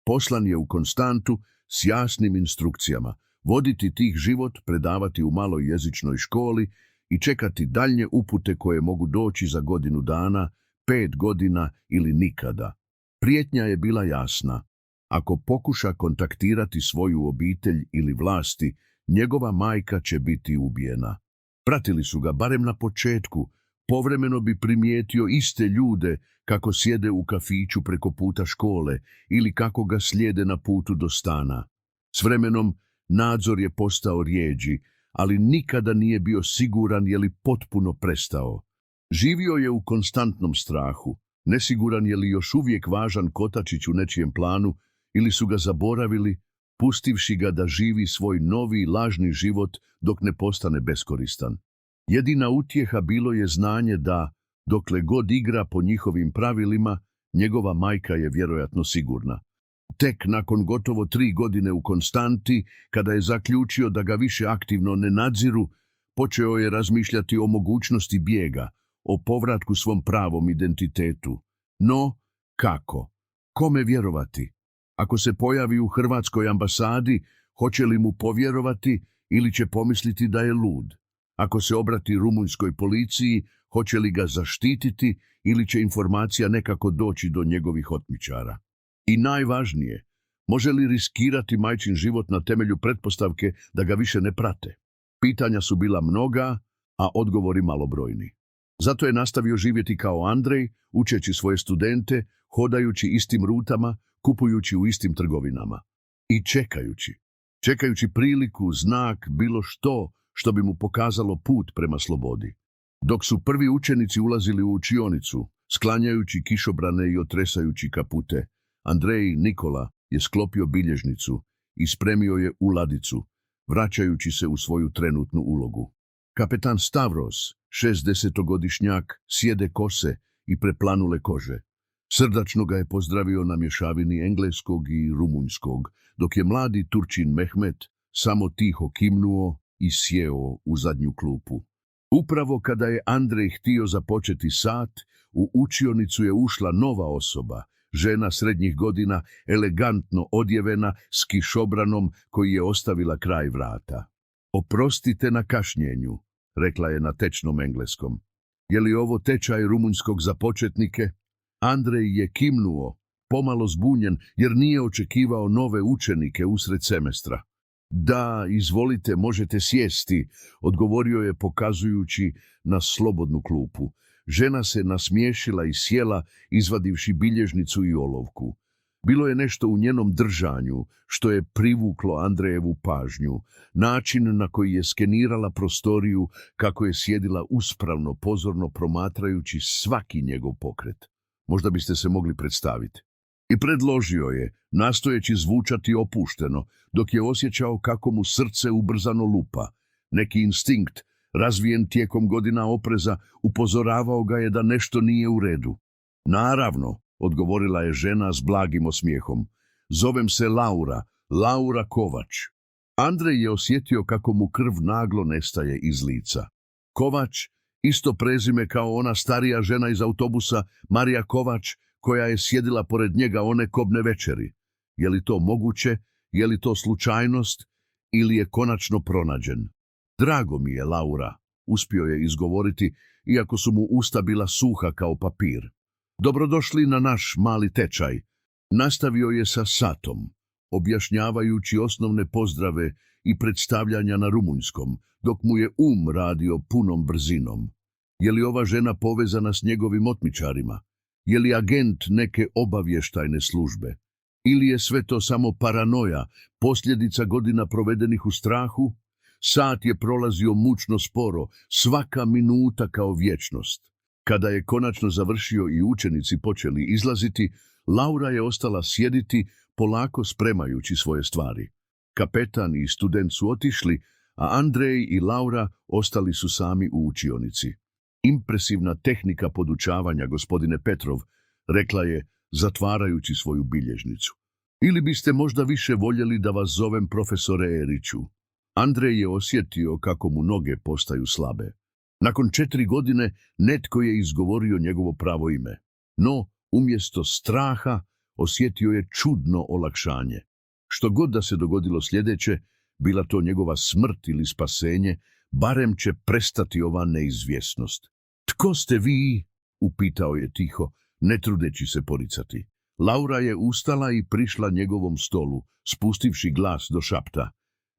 Speaker 1: Poslan je u Konstantu s jasnim instrukcijama, voditi tih život, predavati u maloj jezičnoj školi i čekati daljnje upute koje mogu doći za godinu dana, 5 godina ili nikada. Prijetnja je bila jasna. Ako pokuša kontaktirati svoju obitelj ili vlasti, njegova majka će biti ubijena. Pratili su ga barem na početku, povremeno bi primijetio iste ljude kako sjede u kafiću preko puta škole ili kako ga slijede na putu do stana. S vremenom nadzor je postao rjeđi, ali nikada nije bio siguran je li potpuno prestao. Živio je u konstantnom strahu, nesiguran je li još uvijek važan kotačić u nečijem planu ili su ga zaboravili, pustivši ga da živi svoj novi lažni život dok ne postane beskoristan. Jedina utjeha bilo je znanje da, dokle god igra po njihovim pravilima, njegova majka je vjerojatno sigurna. Tek nakon gotovo 3 godine u Konstanti, kada je zaključio da ga više aktivno ne nadziru, počeo je razmišljati o mogućnosti bijega, o povratku svom pravom identitetu. No, kako? Kome vjerovati? Ako se pojavi u hrvatskoj ambasadi, hoće li mu povjerovati ili će pomisliti da je lud? Ako se obrati rumunjskoj policiji, hoće li ga zaštititi ili će informacija nekako doći do njegovih otmičara? I najvažnije, može li riskirati majčin život na temelju pretpostavke da ga više ne prate? Pitanja su bila mnoga, a odgovori malobrojni. Zato je nastavio živjeti kao Andrej, učeći svoje studente, hodajući istim rutama, kupujući u istim trgovinama. I čekajući priliku, znak, bilo što bi mu pokazalo put prema slobodi. Dok su prvi učenici ulazili u učionicu, sklanjajući kišobrane i otresajući kapute, Andrej Nikola je sklopio bilježnicu i spremio je u ladicu, vraćajući se u svoju trenutnu ulogu. Kapetan Stavros, 60-godišnjak, sjede kose i preplanule kože. Srdačno ga je pozdravio na mješavini engleskog i rumunjskog, dok je mladi Turčin Mehmet samo tiho kimnuo i sjeo u zadnju klupu. Upravo kada je Andrej htio započeti sat, u učionicu je ušla nova osoba, žena srednjih godina, elegantno odjevena s kišobranom koji je ostavila kraj vrata. Oprostite na kašnjenju, rekla je na tečnom engleskom. Je li ovo tečaj rumunjskog za početnike? Andrej je kimnuo, pomalo zbunjen jer nije očekivao nove učenike usred semestra. Da, izvolite, možete sjesti, odgovorio je pokazujući na slobodnu klupu. Žena se nasmiješila i sjela, izvadivši bilježnicu i olovku. Bilo je nešto u njenom držanju što je privuklo Andrejevu pažnju, način na koji je skenirala prostoriju, kako je sjedila uspravno, pozorno promatrajući svaki njegov pokret. Možda biste se mogli predstaviti. I predložio je, nastojeći zvučati opušteno, dok je osjećao kako mu srce ubrzano lupa. Neki instinkt, razvijen tijekom godina opreza, upozoravao ga je da nešto nije u redu. Naravno, odgovorila je žena s blagim osmijehom. Zovem se Laura Kovač. Andrej je osjetio kako mu krv naglo nestaje iz lica. Kovač, isto prezime kao ona starija žena iz autobusa, Marija Kovač, koja je sjedila pored njega one kobne večeri. Je li to moguće, je li to slučajnost ili je konačno pronađen? Drago mi je, Laura, uspio je izgovoriti, iako su mu usta bila suha kao papir. Dobrodošli na naš mali tečaj. Nastavio je sa satom, objašnjavajući osnovne pozdrave i predstavljanja na rumunjskom, dok mu je radio punom brzinom. Je li ova žena povezana s njegovim otmičarima? Je li agent neke obavještajne službe? Ili je sve to samo paranoja, posljedica godina provedenih u strahu? Sat je prolazio mučno sporo, svaka minuta kao vječnost. Kada je konačno završio i učenici počeli izlaziti, Laura je ostala sjediti, polako spremajući svoje stvari. Kapetan i student su otišli, a Andrej i Laura ostali su sami u učionici. Impresivna tehnika podučavanja, gospodine Petrov, rekla je, zatvarajući svoju bilježnicu. Ili biste možda više voljeli da vas zovem profesore Eriću? Andrej je osjetio kako mu noge postaju slabe. Nakon 4 godine netko je izgovorio njegovo pravo ime. No, umjesto straha, osjetio je čudno olakšanje. Što god da se dogodilo sljedeće, bila to njegova smrt ili spasenje, barem će prestati ova neizvjesnost. Tko ste vi? Upitao je tiho, ne trudeći se poricati. Laura je ustala i prišla njegovom stolu, spustivši glas do šapta.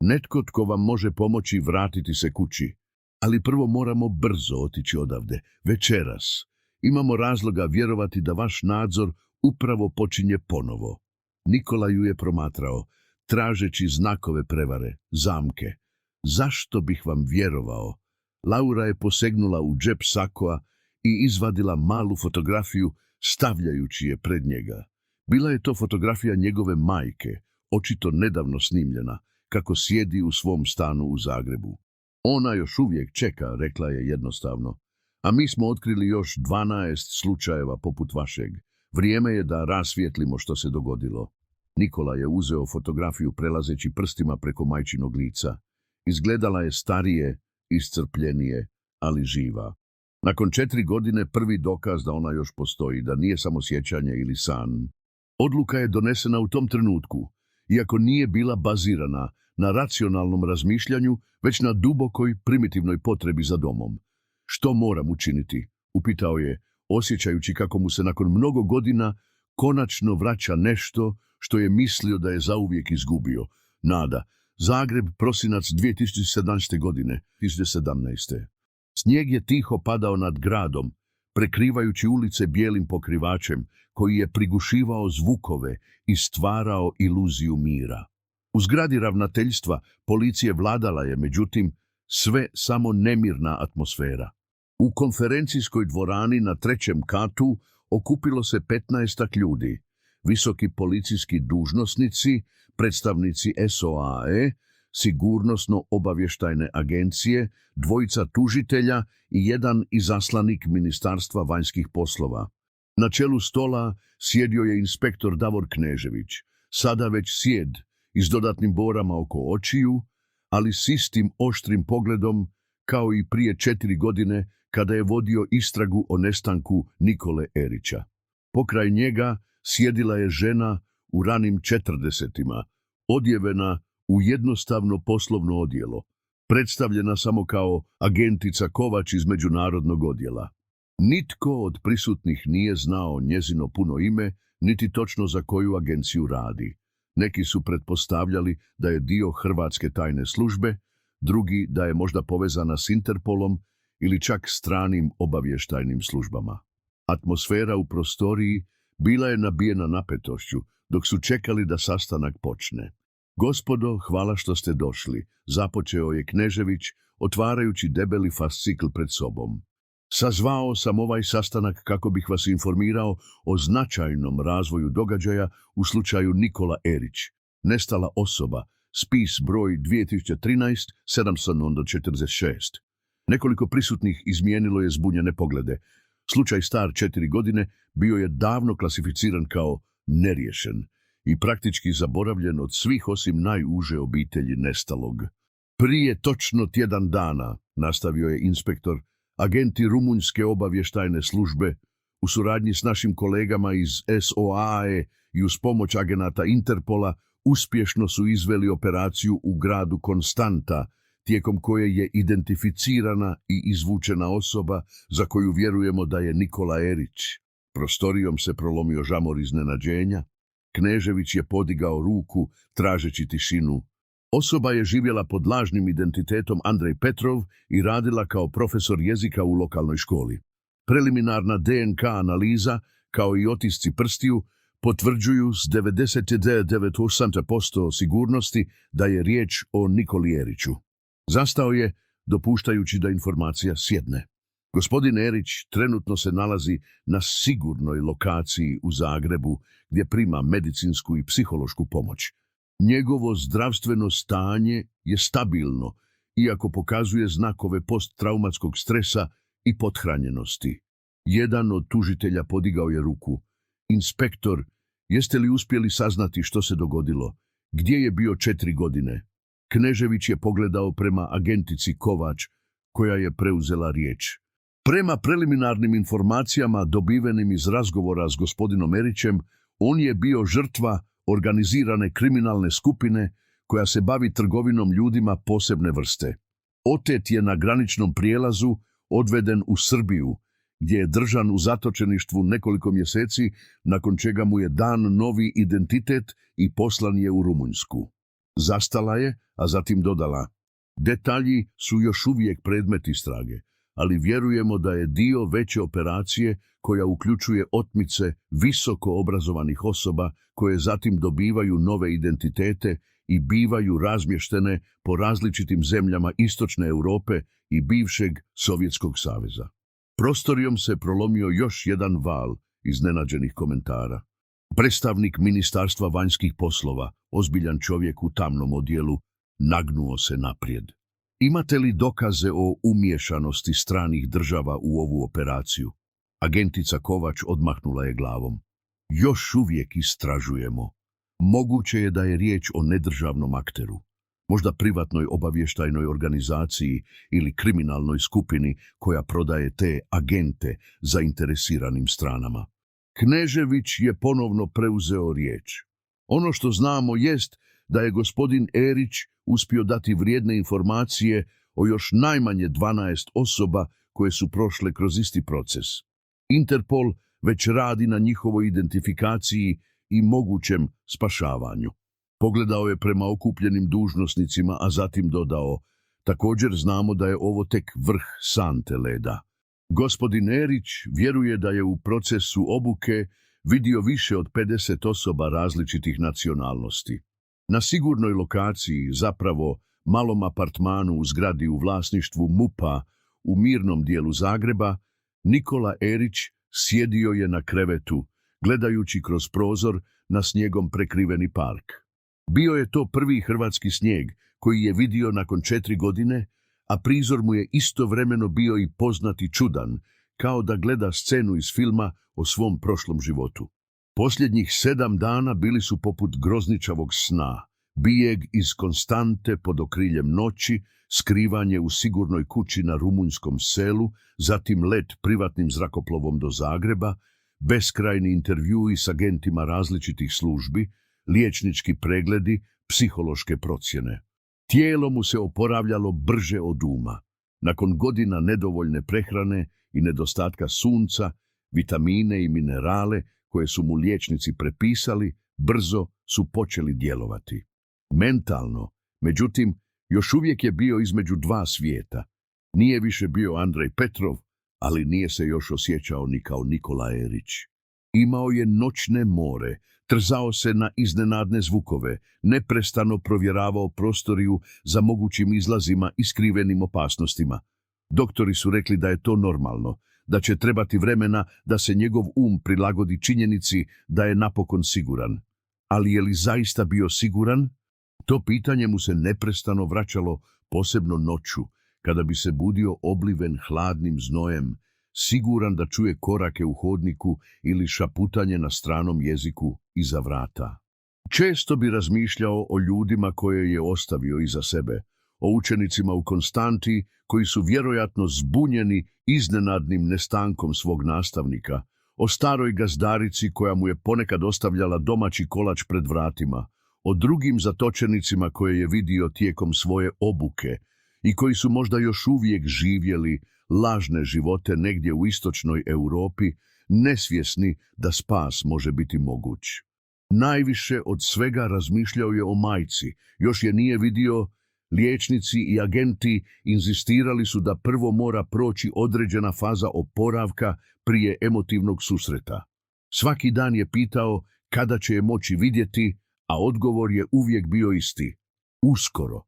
Speaker 1: Netko tko vam može pomoći vratiti se kući. Ali prvo moramo brzo otići odavde, večeras. Imamo razloga vjerovati da vaš nadzor upravo počinje ponovo. Nikola ju je promatrao, tražeći znakove prevare, zamke. Zašto bih vam vjerovao? Laura je posegnula u džep sakoa i izvadila malu fotografiju, stavljajući je pred njega. Bila je to fotografija njegove majke, očito nedavno snimljena, kako sjedi u svom stanu u Zagrebu. Ona još uvijek čeka, rekla je jednostavno. A mi smo otkrili još 12 slučajeva poput vašeg. Vrijeme je da rasvijetlimo što se dogodilo. Nikola je uzeo fotografiju prelazeći prstima preko majčinog lica. Izgledala je starije, iscrpljenije, ali živa. Nakon 4 godine prvi dokaz da ona još postoji, da nije samo sjećanje ili san. Odluka je donesena u tom trenutku, iako nije bila bazirana na racionalnom razmišljanju, već na dubokoj, primitivnoj potrebi za domom. Što moram učiniti? Upitao je, osjećajući kako mu se nakon mnogo godina konačno vraća nešto što je mislio da je zauvijek izgubio. Nada. Zagreb, prosinac 2017. godine, 2017. Snijeg je tiho padao nad gradom, prekrivajući ulice bijelim pokrivačem koji je prigušivao zvukove i stvarao iluziju mira. U zgradi ravnateljstva policije vladala je, međutim, sve samo nemirna atmosfera. U konferencijskoj dvorani na 3. katu okupilo se 15 ljudi, visoki policijski dužnosnici, predstavnici SOAE, sigurnosno-obavještajne agencije, 2 tužitelja i 1 izaslanik Ministarstva vanjskih poslova. Na čelu stola sjedio je inspektor Davor Knežević, sada već sjed i s dodatnim borama oko očiju, ali s istim oštrim pogledom kao i prije 4 godine kada je vodio istragu o nestanku Nikole Erića. Pokraj njega sjedila je žena u ranim 40-ima, odjevena u jednostavno poslovno odjelo, predstavljena samo kao agentica Kovač iz međunarodnog odjela. Nitko od prisutnih nije znao njezino puno ime, niti točno za koju agenciju radi. Neki su pretpostavljali da je dio Hrvatske tajne službe, drugi da je možda povezana s Interpolom ili čak stranim obavještajnim službama. Atmosfera u prostoriji bila je nabijena napetošću dok su čekali da sastanak počne. Gospodo, hvala što ste došli, započeo je Knežević, otvarajući debeli fascikl pred sobom. Sazvao sam ovaj sastanak kako bih vas informirao o značajnom razvoju događaja u slučaju Nikola Erić, nestala osoba, spis broj 2013-746. Nekoliko prisutnih izmijenilo je zbunjene poglede. Slučaj star 4 godine bio je davno klasificiran kao neriješen i praktički zaboravljen od svih osim najuže obitelji nestalog. Prije točno tjedan dana, nastavio je inspektor, agenti Rumunjske obavještajne službe u suradnji s našim kolegama iz SOAE i uz pomoć agenata Interpola uspješno su izveli operaciju u gradu Konstanta, tijekom koje je identificirana i izvučena osoba za koju vjerujemo da je Nikola Erić. Prostorijom se prolomio žamor iznenađenja. Knežević je podigao ruku tražeći tišinu. Osoba je živjela pod lažnim identitetom Andrej Petrov i radila kao profesor jezika u lokalnoj školi. Preliminarna DNK analiza, kao i otisci prstiju, potvrđuju s 99% sigurnosti da je riječ o Nikoli Eriću. Zastao je, dopuštajući da informacija sjedne. Gospodin Erić trenutno se nalazi na sigurnoj lokaciji u Zagrebu, gdje prima medicinsku i psihološku pomoć. Njegovo zdravstveno stanje je stabilno, iako pokazuje znakove posttraumatskog stresa i pothranjenosti. Jedan od tužitelja podigao je ruku. Inspektor, jeste li uspjeli saznati što se dogodilo? Gdje je bio 4 godine? Knežević je pogledao prema agentici Kovač, koja je preuzela riječ. Prema preliminarnim informacijama dobivenim iz razgovora s gospodinom Erićem, on je bio žrtva organizirane kriminalne skupine koja se bavi trgovinom ljudima posebne vrste. Otet je na graničnom prijelazu odveden u Srbiju, gdje je držan u zatočeništvu nekoliko mjeseci, nakon čega mu je dan novi identitet i poslan je u Rumunjsku. Zastala je, a zatim dodala: detalji su još uvijek predmet istrage, ali vjerujemo da je dio veće operacije koja uključuje otmice visoko obrazovanih osoba koje zatim dobivaju nove identitete i bivaju razmještene po različitim zemljama Istočne Europe i bivšeg Sovjetskog saveza. Prostorijom se prolomio još jedan val iznenađenih komentara. Predstavnik Ministarstva vanjskih poslova, ozbiljan čovjek u tamnom odjelu, nagnuo se naprijed. Imate li dokaze o umiješanosti stranih država u ovu operaciju? Agentica Kovač odmahnula je glavom. Još uvijek istražujemo. Moguće je da je riječ o nedržavnom akteru, možda privatnoj obavještajnoj organizaciji ili kriminalnoj skupini koja prodaje te agente zainteresiranim stranama. Knežević je ponovno preuzeo riječ. Ono što znamo jest da je gospodin Erić uspio dati vrijedne informacije o još najmanje 12 osoba koje su prošle kroz isti proces. Interpol već radi na njihovoj identifikaciji i mogućem spašavanju. Pogledao je prema okupljenim dužnosnicima, a zatim dodao: također znamo da je ovo tek vrh sante leda. Gospodin Erić vjeruje da je u procesu obuke vidio više od 50 osoba različitih nacionalnosti. Na sigurnoj lokaciji, zapravo malom apartmanu u zgradi u vlasništvu MUP-a u mirnom dijelu Zagreba, Nikola Erić sjedio je na krevetu, gledajući kroz prozor na snijegom prekriveni park. Bio je to prvi hrvatski snijeg koji je vidio nakon 4 godine, a prizor mu je istovremeno bio i poznat i čudan, kao da gleda scenu iz filma o svom prošlom životu. Posljednjih 7 dana bili su poput grozničavog sna, bijeg iz Konstante pod okriljem noći, skrivanje u sigurnoj kući na rumunjskom selu, zatim let privatnim zrakoplovom do Zagreba, beskrajni intervjui s agentima različitih službi, liječnički pregledi, psihološke procjene. Tijelo mu se oporavljalo brže od uma. Nakon godina nedovoljne prehrane i nedostatka sunca, vitamine i minerale koje su mu liječnici prepisali, brzo su počeli djelovati. Mentalno, međutim, još uvijek je bio između 2 svijeta. Nije više bio Andrej Petrov, ali nije se još osjećao ni kao Nikola Erić. Imao je noćne more, trzao se na iznenadne zvukove, neprestano provjeravao prostoriju za mogućim izlazima i skrivenim opasnostima. Doktori su rekli da je to normalno, da će trebati vremena da se njegov prilagodi činjenici da je napokon siguran. Ali je li zaista bio siguran? To pitanje mu se neprestano vraćalo, posebno noću, kada bi se budio obliven hladnim znojem, siguran da čuje korake u hodniku ili šaputanje na stranom jeziku iza vrata. Često bi razmišljao o ljudima koje je ostavio iza sebe, o učenicima u Konstanti koji su vjerojatno zbunjeni iznenadnim nestankom svog nastavnika, o staroj gazdarici koja mu je ponekad ostavljala domaći kolač pred vratima, o drugim zatočenicima koje je vidio tijekom svoje obuke i koji su možda još uvijek živjeli lažne živote negdje u istočnoj Europi, nesvjesni da spas može biti moguć. Najviše od svega razmišljao je o majci, još je nije vidio. Liječnici i agenti inzistirali su da prvo mora proći određena faza oporavka prije emotivnog susreta. Svaki dan je pitao kada će je moći vidjeti, a odgovor je uvijek bio isti. Uskoro.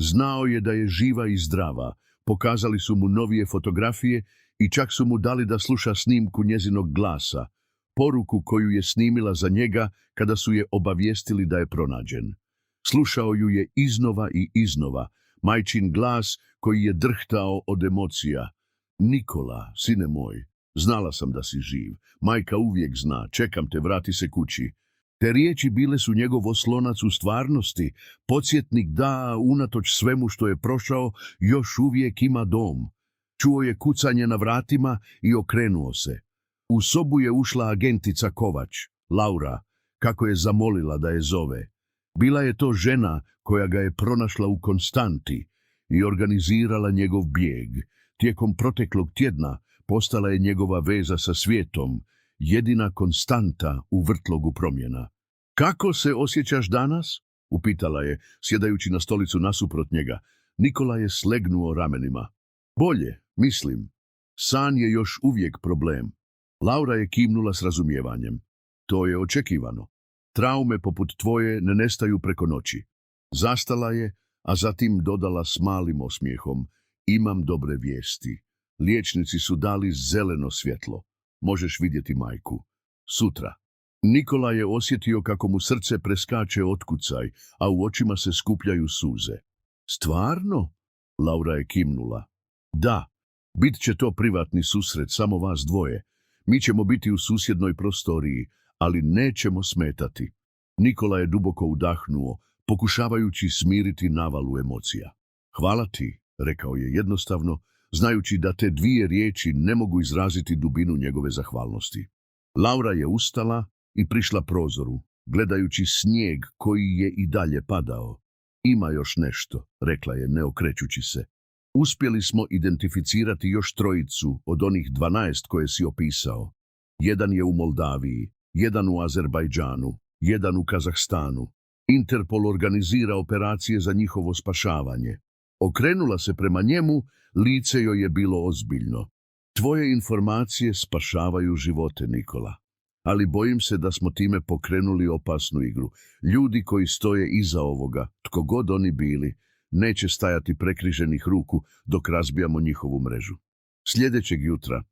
Speaker 1: Znao je da je živa i zdrava, pokazali su mu novije fotografije i čak su mu dali da sluša snimku njezinog glasa, poruku koju je snimila za njega kada su je obavijestili da je pronađen. Slušao ju je iznova i iznova, majčin glas koji je drhtao od emocija. Nikola, sine moj, znala sam da si živ. Majka uvijek zna, čekam te, vrati se kući. Te riječi bile su njegov oslonac u stvarnosti, podsjetnik da, unatoč svemu što je prošao, još uvijek ima dom. Čuo je kucanje na vratima i okrenuo se. U sobu je ušla agentica Kovač, Laura, kako je zamolila da je zove. Bila je to žena koja ga je pronašla u Konstanti i organizirala njegov bijeg. Tijekom proteklog tjedna postala je njegova veza sa svijetom, jedina konstanta u vrtlogu promjena. Kako se osjećaš danas? Upitala je, sjedajući na stolicu nasuprot njega. Nikola je slegnuo ramenima. Bolje, mislim. San je još uvijek problem. Laura je kimnula s razumijevanjem. To je očekivano. Traume poput tvoje ne nestaju preko noći. Zastala je, a zatim dodala s malim osmijehom. Imam dobre vijesti. Liječnici su dali zeleno svjetlo. Možeš vidjeti majku. Sutra. Nikola je osjetio kako mu srce preskače otkucaj, a u očima se skupljaju suze. Stvarno? Laura je kimnula. Da, bit će to privatni susret, samo vas dvoje. Mi ćemo biti u susjednoj prostoriji, ali nećemo smetati. Nikola je duboko udahnuo, pokušavajući smiriti navalu emocija. Hvala ti, rekao je jednostavno, znajući da te 2 riječi ne mogu izraziti dubinu njegove zahvalnosti. Laura je ustala i prišla prozoru, gledajući snijeg koji je i dalje padao. Ima još nešto, rekla je, ne okrećući se. Uspjeli smo identificirati još 3 od onih 12 koje si opisao. Jedan je u Moldaviji, jedan u Azerbajdžanu, jedan u Kazahstanu. Interpol organizira operacije za njihovo spašavanje. Okrenula se prema njemu, lice joj je bilo ozbiljno. Tvoje informacije spašavaju živote, Nikola. Ali bojim se da smo time pokrenuli opasnu igru. Ljudi koji stoje iza ovoga, tko god oni bili, neće stajati prekriženih ruku dok razbijamo njihovu mrežu. Sljedećeg jutra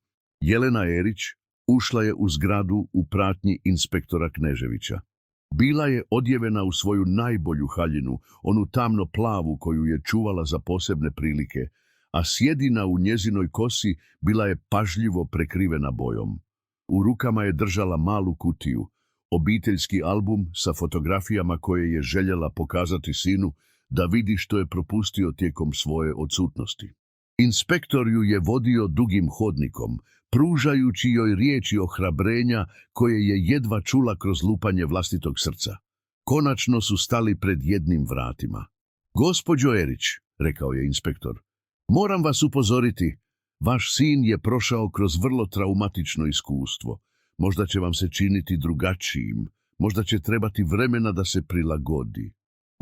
Speaker 1: Jelena Erić ušla je u zgradu u pratnji inspektora Kneževića. Bila je odjevena u svoju najbolju haljinu, onu tamno plavu koju je čuvala za posebne prilike, a sjedina u njezinoj kosi bila je pažljivo prekrivena bojom. U rukama je držala malu kutiju, obiteljski album sa fotografijama koje je željela pokazati sinu da vidi što je propustio tijekom svoje odsutnosti. Inspektor ju je vodio dugim hodnikom, pružajući joj riječi ohrabrenja koje je jedva čula kroz lupanje vlastitog srca. Konačno su stali pred jednim vratima. Gospođo Erić, rekao je inspektor, moram vas upozoriti, vaš sin je prošao kroz vrlo traumatično iskustvo. Možda će vam se činiti drugačijim, možda će trebati vremena da se prilagodi.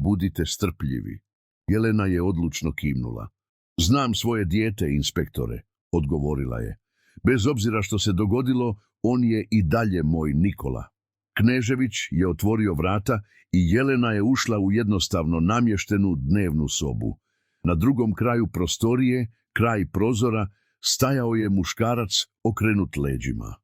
Speaker 1: Budite strpljivi. Jelena je odlučno kimnula. Znam svoje dijete, inspektore, odgovorila je. Bez obzira što se dogodilo, on je i dalje moj Nikola. Knežević je otvorio vrata i Jelena je ušla u jednostavno namještenu dnevnu sobu. Na drugom kraju prostorije, kraj prozora, stajao je muškarac okrenut leđima.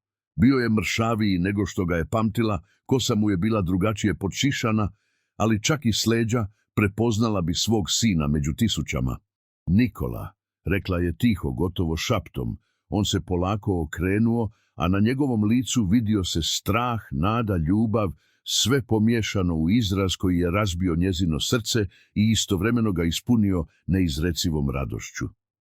Speaker 1: Bio je mršaviji nego što ga je pamtila, kosa mu je bila drugačije podšišana, ali čak i s leđa prepoznala bi svog sina među tisućama. Nikola, rekla je tiho, gotovo šaptom. On se polako okrenuo, a na njegovom licu vidio se strah, nada, ljubav, sve pomiješano u izraz koji je razbio njezino srce i istovremeno ga ispunio neizrecivom radošću.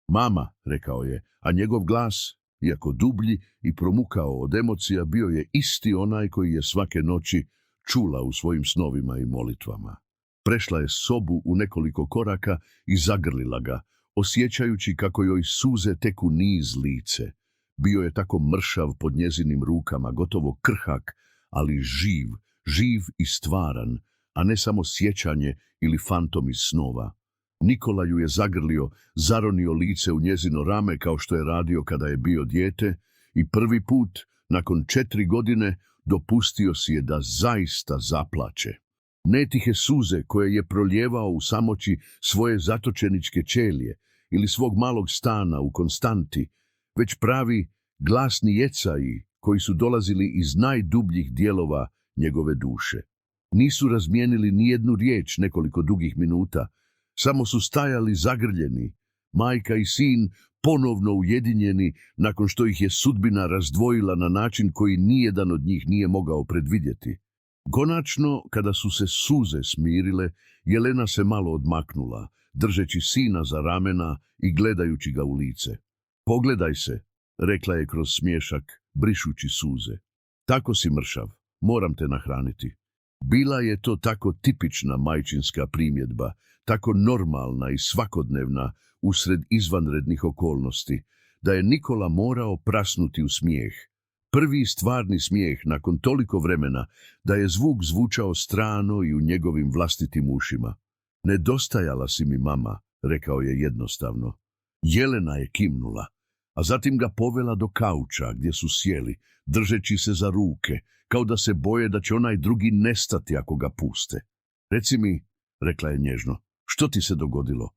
Speaker 1: Mama, rekao je, a njegov glas, iako dublji i promukao od emocija, bio je isti onaj koji je svake noći čula u svojim snovima i molitvama. Prešla je sobu u nekoliko koraka i zagrlila ga, osjećajući kako joj suze teku niz lice. Bio je tako mršav pod njezinim rukama, gotovo krhak, ali živ i stvaran, a ne samo sjećanje ili fantom iz snova. Nikola ju je zagrlio, zaronio lice u njezino rame kao što je radio kada je bio dijete i prvi put, nakon 4 godine, dopustio si je da zaista zaplače. Ne tihe suze koje je prolijevao u samoći svoje zatočeničke ćelije ili svog malog stana u Konstanti, već pravi glasni jecaji koji su dolazili iz najdubljih dijelova njegove duše. Nisu razmijenili nijednu riječ nekoliko dugih minuta, samo su stajali zagrljeni, majka i sin ponovno ujedinjeni nakon što ih je sudbina razdvojila na način koji nijedan od njih nije mogao predvidjeti. Konačno, kada su se suze smirile, Jelena se malo odmaknula, držeći sina za ramena i gledajući ga u lice. Pogledaj se, rekla je kroz smiješak, brišući suze. Tako si mršav, moram te nahraniti. Bila je to tako tipična majčinska primjedba, tako normalna i svakodnevna usred izvanrednih okolnosti, da je Nikola morao prasnuti u smijeh. Prvi stvarni smijeh nakon toliko vremena da je zvuk zvučao strano i u njegovim vlastitim ušima. Nedostajala si mi, mama, rekao je jednostavno. Jelena je kimnula, a zatim ga povela do kauča gdje su sjeli, držeći se za ruke, kao da se boje da će onaj drugi nestati ako ga puste. Reci mi, rekla je nježno, što ti se dogodilo?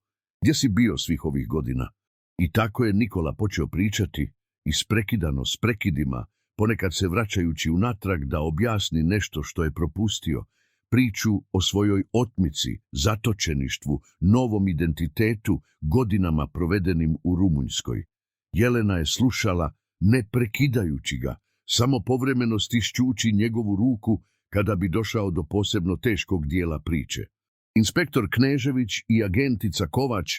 Speaker 1: Gdje si bio svih ovih godina? I tako je Nikola počeo pričati, isprekidano s prekidima, ponekad se vraćajući unatrag da objasni nešto što je propustio, priču o svojoj otmici, zatočeništvu, novom identitetu, godinama provedenim u Rumunjskoj. Jelena je slušala, ne prekidajući ga, samo povremeno stišćući njegovu ruku kada bi došao do posebno teškog dijela priče. Inspektor Knežević i agentica Kovač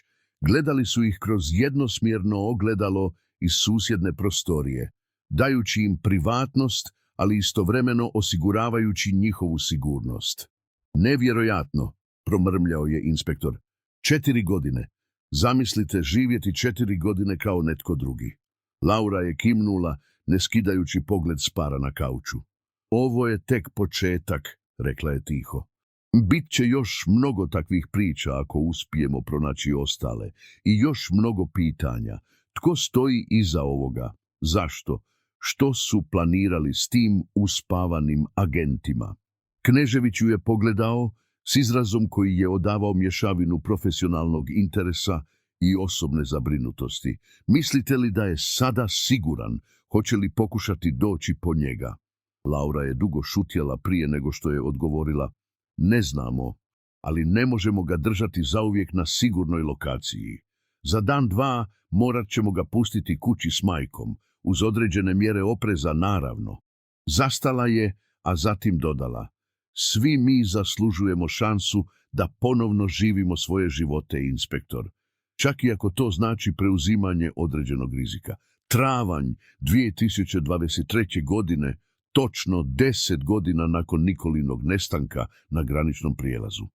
Speaker 1: gledali su ih kroz jednosmjerno ogledalo iz susjedne prostorije, dajući im privatnost, ali istovremeno osiguravajući njihovu sigurnost. Nevjerojatno, promrmljao je inspektor. 4 godine. Zamislite živjeti 4 godine kao netko drugi. Laura je kimnula, ne skidajući pogled s para na kauču. Ovo je tek početak, rekla je tiho. Bit će još mnogo takvih priča ako uspijemo pronaći ostale i još mnogo pitanja. Tko stoji iza ovoga? Zašto? Što su planirali s tim uspavanim agentima? Knežević ju je pogledao s izrazom koji je odavao mješavinu profesionalnog interesa i osobne zabrinutosti. Mislite li da je sada siguran? Hoće li pokušati doći po njega? Laura je dugo šutjela prije nego što je odgovorila: ne znamo, ali ne možemo ga držati zauvijek na sigurnoj lokaciji. Za dan, dva morat ćemo ga pustiti kući s majkom, uz određene mjere opreza naravno. Zastala je, a zatim dodala: svi mi zaslužujemo šansu da ponovno živimo svoje živote, inspektor. Čak i ako to znači preuzimanje određenog rizika. Travanj 2023. godine, točno 10 godina nakon Nikolinog nestanka na graničnom prijelazu.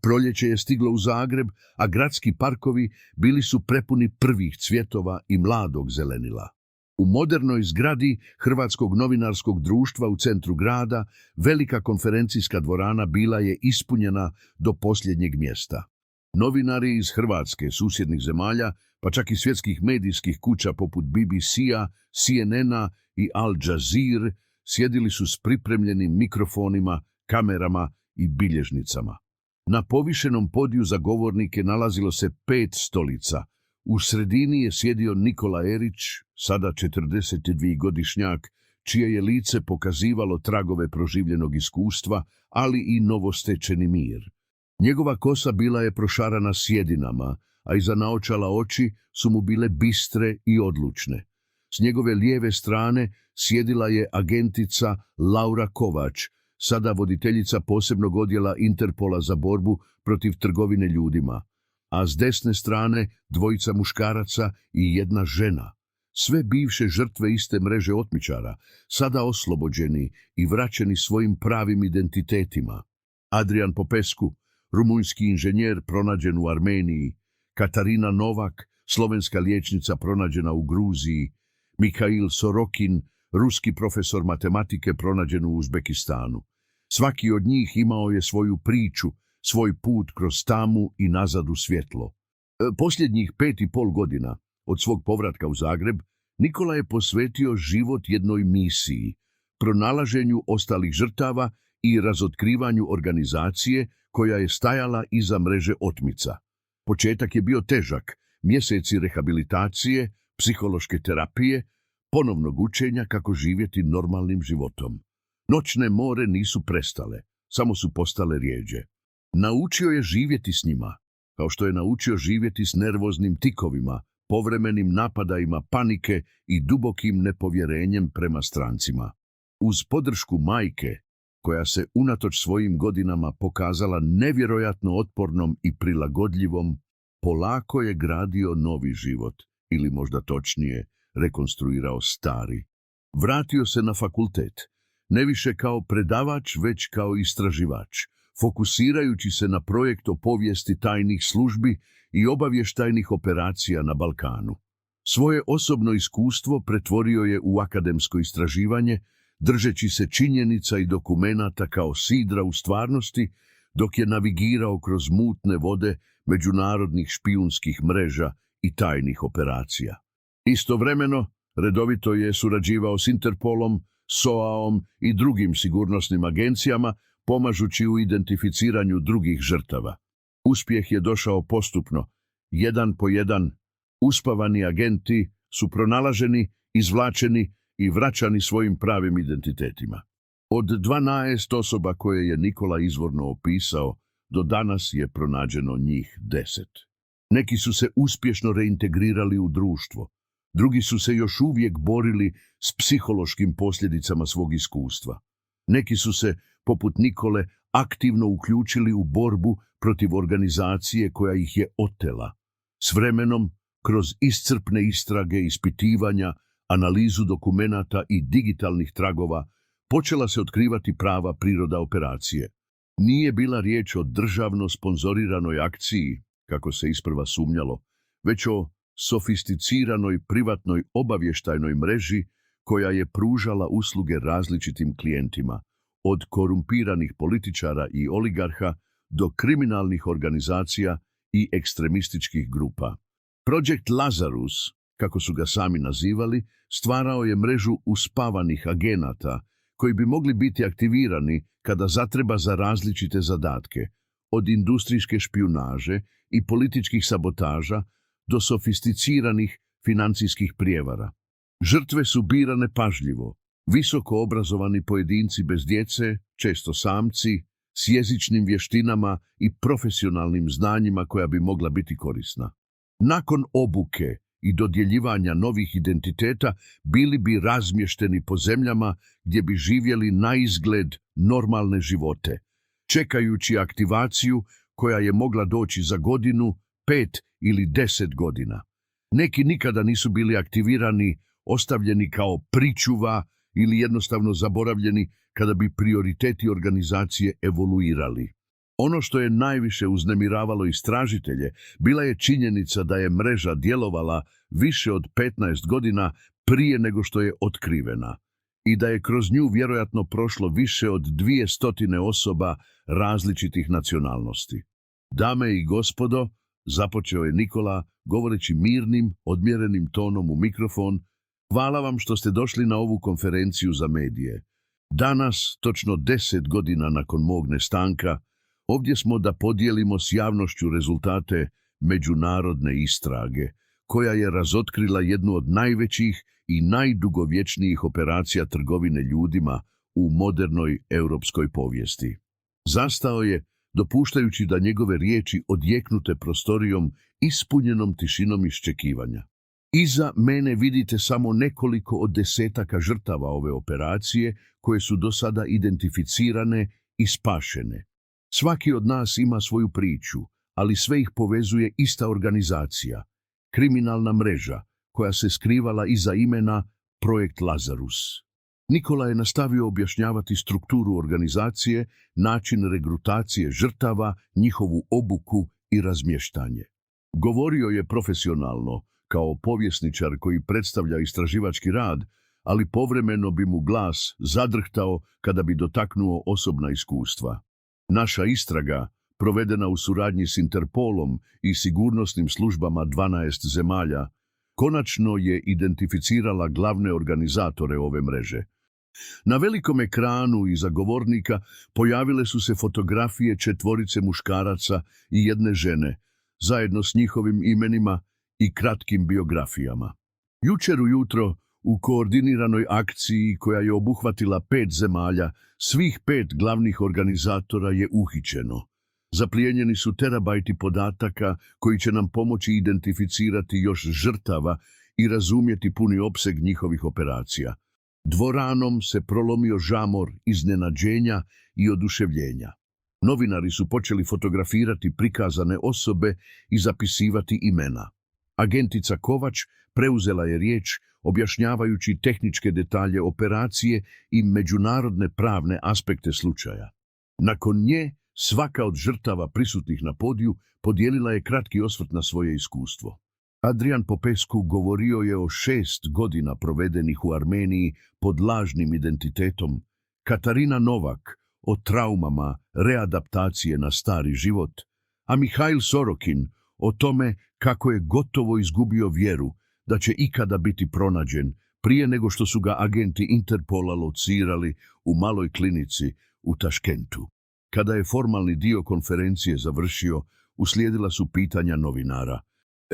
Speaker 1: Proljeće je stiglo u Zagreb, a gradski parkovi bili su prepuni prvih cvjetova i mladog zelenila. U modernoj zgradi Hrvatskog novinarskog društva u centru grada velika konferencijska dvorana bila je ispunjena do posljednjeg mjesta. Novinari iz Hrvatske, susjednih zemalja, pa čak i svjetskih medijskih kuća poput BBC-a, CNN-a i Al Jazeera sjedili su s pripremljenim mikrofonima, kamerama i bilježnicama. Na povišenom podiju za govornike nalazilo se 5 stolica. U sredini je sjedio Nikola Erić, sada 42-godišnjak, čije je lice pokazivalo tragove proživljenog iskustva, ali i novostečeni mir. Njegova kosa bila je prošarana sjedinama, a iza naočala oči su mu bile bistre i odlučne. S njegove lijeve strane sjedila je agentica Laura Kovač, sada voditeljica posebnog odjela Interpola za borbu protiv trgovine ljudima, a s desne strane 2 muškaraca i 1 žena. Sve bivše žrtve iste mreže otmičara, sada oslobođeni i vraćeni svojim pravim identitetima. Adrian Popescu, rumunjski inženjer pronađen u Armeniji, Katarina Novak, slovenska liječnica pronađena u Gruziji, Mikhail Sorokin, ruski profesor matematike pronađen u Uzbekistanu. Svaki od njih imao je svoju priču, svoj put kroz tamu i nazad u svjetlo. Posljednjih 5,5 godina od svog povratka u Zagreb, Nikola je posvetio život jednoj misiji, pronalaženju ostalih žrtava i razotkrivanju organizacije koja je stajala iza mreže otmica. Početak je bio težak, mjeseci rehabilitacije, psihološke terapije, ponovnog učenja kako živjeti normalnim životom. Noćne more nisu prestale, samo su postale rjeđe. Naučio je živjeti s njima, kao što je naučio živjeti s nervoznim tikovima, povremenim napadajima panike i dubokim nepovjerenjem prema strancima. Uz podršku majke, koja se unatoč svojim godinama pokazala nevjerojatno otpornom i prilagodljivom, polako je gradio novi život, ili možda točnije, rekonstruirao stari. Vratio se na fakultet, ne više kao predavač, već kao istraživač, fokusirajući se na projekt o povijesti tajnih službi i obavještajnih operacija na Balkanu. Svoje osobno iskustvo pretvorio je u akademsko istraživanje, držeći se činjenica i dokumenata kao sidra u stvarnosti, dok je navigirao kroz mutne vode međunarodnih špijunskih mreža i tajnih operacija. Istovremeno, redovito je surađivao s Interpolom, SOA-om i drugim sigurnosnim agencijama, pomažući u identificiranju drugih žrtava. Uspjeh je došao postupno, jedan po jedan. Uspavani agenti su pronalaženi, izvlačeni i vraćani svojim pravim identitetima. Od 12 osoba koje je Nikola izvorno opisao, do danas je pronađeno njih 10. Neki su se uspješno reintegrirali u društvo, drugi su se još uvijek borili s psihološkim posljedicama svog iskustva. Neki su se, poput Nikole, aktivno uključili u borbu protiv organizacije koja ih je otela. S vremenom, kroz iscrpne istrage, ispitivanja, analizu dokumenata i digitalnih tragova, počela se otkrivati prava priroda operacije. Nije bila riječ o državno sponzoriranoj akciji, kako se isprva sumnjalo, već o sofisticiranoj privatnoj obavještajnoj mreži koja je pružala usluge različitim klijentima, od korumpiranih političara i oligarha do kriminalnih organizacija i ekstremističkih grupa. Projekt Lazarus, kako su ga sami nazivali, stvarao je mrežu uspavanih agenata koji bi mogli biti aktivirani kada zatreba za različite zadatke, od industrijske špijunaže i političkih sabotaža do sofisticiranih financijskih prijevara. Žrtve su birane pažljivo, visoko obrazovani pojedinci bez djece, često samci, s jezičnim vještinama i profesionalnim znanjima koja bi mogla biti korisna. Nakon obuke i dodjeljivanja novih identiteta bili bi razmješteni po zemljama gdje bi živjeli na izgled normalne živote, čekajući aktivaciju koja je mogla doći za godinu, 5 ili 10 godina. Neki nikada nisu bili aktivirani, ostavljeni kao pričuva ili jednostavno zaboravljeni kada bi prioriteti organizacije evoluirali. Ono što je najviše uznemiravalo istražitelje bila je činjenica da je mreža djelovala više od 15 godina prije nego što je otkrivena i da je kroz nju vjerojatno prošlo više od 200 osoba različitih nacionalnosti. Dame i gospodo, započeo je Nikola govoreći mirnim, odmjerenim tonom u mikrofon, hvala vam što ste došli na ovu konferenciju za medije. Danas, točno 10 godina nakon mog nestanka, ovdje smo da podijelimo s javnošću rezultate međunarodne istrage, koja je razotkrila jednu od najvećih i najdugovječnijih operacija trgovine ljudima u modernoj europskoj povijesti. Zastao je, dopuštajući da njegove riječi odjeknute prostorijom ispunjenom tišinom iščekivanja. Iza mene vidite samo nekoliko od desetaka žrtava ove operacije koje su do sada identificirane i spašene. Svaki od nas ima svoju priču, ali sve ih povezuje ista organizacija, kriminalna mreža koja se skrivala iza imena Projekt Lazarus. Nikola je nastavio objašnjavati strukturu organizacije, način regrutacije žrtava, njihovu obuku i razmještanje. Govorio je profesionalno, kao povjesničar koji predstavlja istraživački rad, ali povremeno bi mu glas zadrhtao kada bi dotaknuo osobna iskustva. Naša istraga, provedena u suradnji s Interpolom i sigurnosnim službama 12 zemalja, konačno je identificirala glavne organizatore ove mreže. Na velikom ekranu iza govornika pojavile su se fotografije 4 muškaraca i 1 žene, zajedno s njihovim imenima i kratkim biografijama. Jučer ujutro, u koordiniranoj akciji koja je obuhvatila 5 zemalja, svih 5 glavnih organizatora je uhićeno. Zaplijenjeni su terabajti podataka koji će nam pomoći identificirati još žrtava i razumjeti puni opseg njihovih operacija. Dvoranom se prolomio žamor iznenađenja i oduševljenja. Novinari su počeli fotografirati prikazane osobe i zapisivati imena. Agentica Kovač preuzela je riječ objašnjavajući tehničke detalje operacije i međunarodne pravne aspekte slučaja. Nakon nje, svaka od žrtava prisutnih na podiju podijelila je kratki osvrt na svoje iskustvo. Adrian Popescu govorio je o 6 godina provedenih u Armeniji pod lažnim identitetom, Katarina Novak o traumama readaptacije na stari život, a Mihail Sorokin o tome kako je gotovo izgubio vjeru da će ikada biti pronađen prije nego što su ga agenti Interpola locirali u maloj klinici u Taškentu. Kada je formalni dio konferencije završio, uslijedila su pitanja novinara.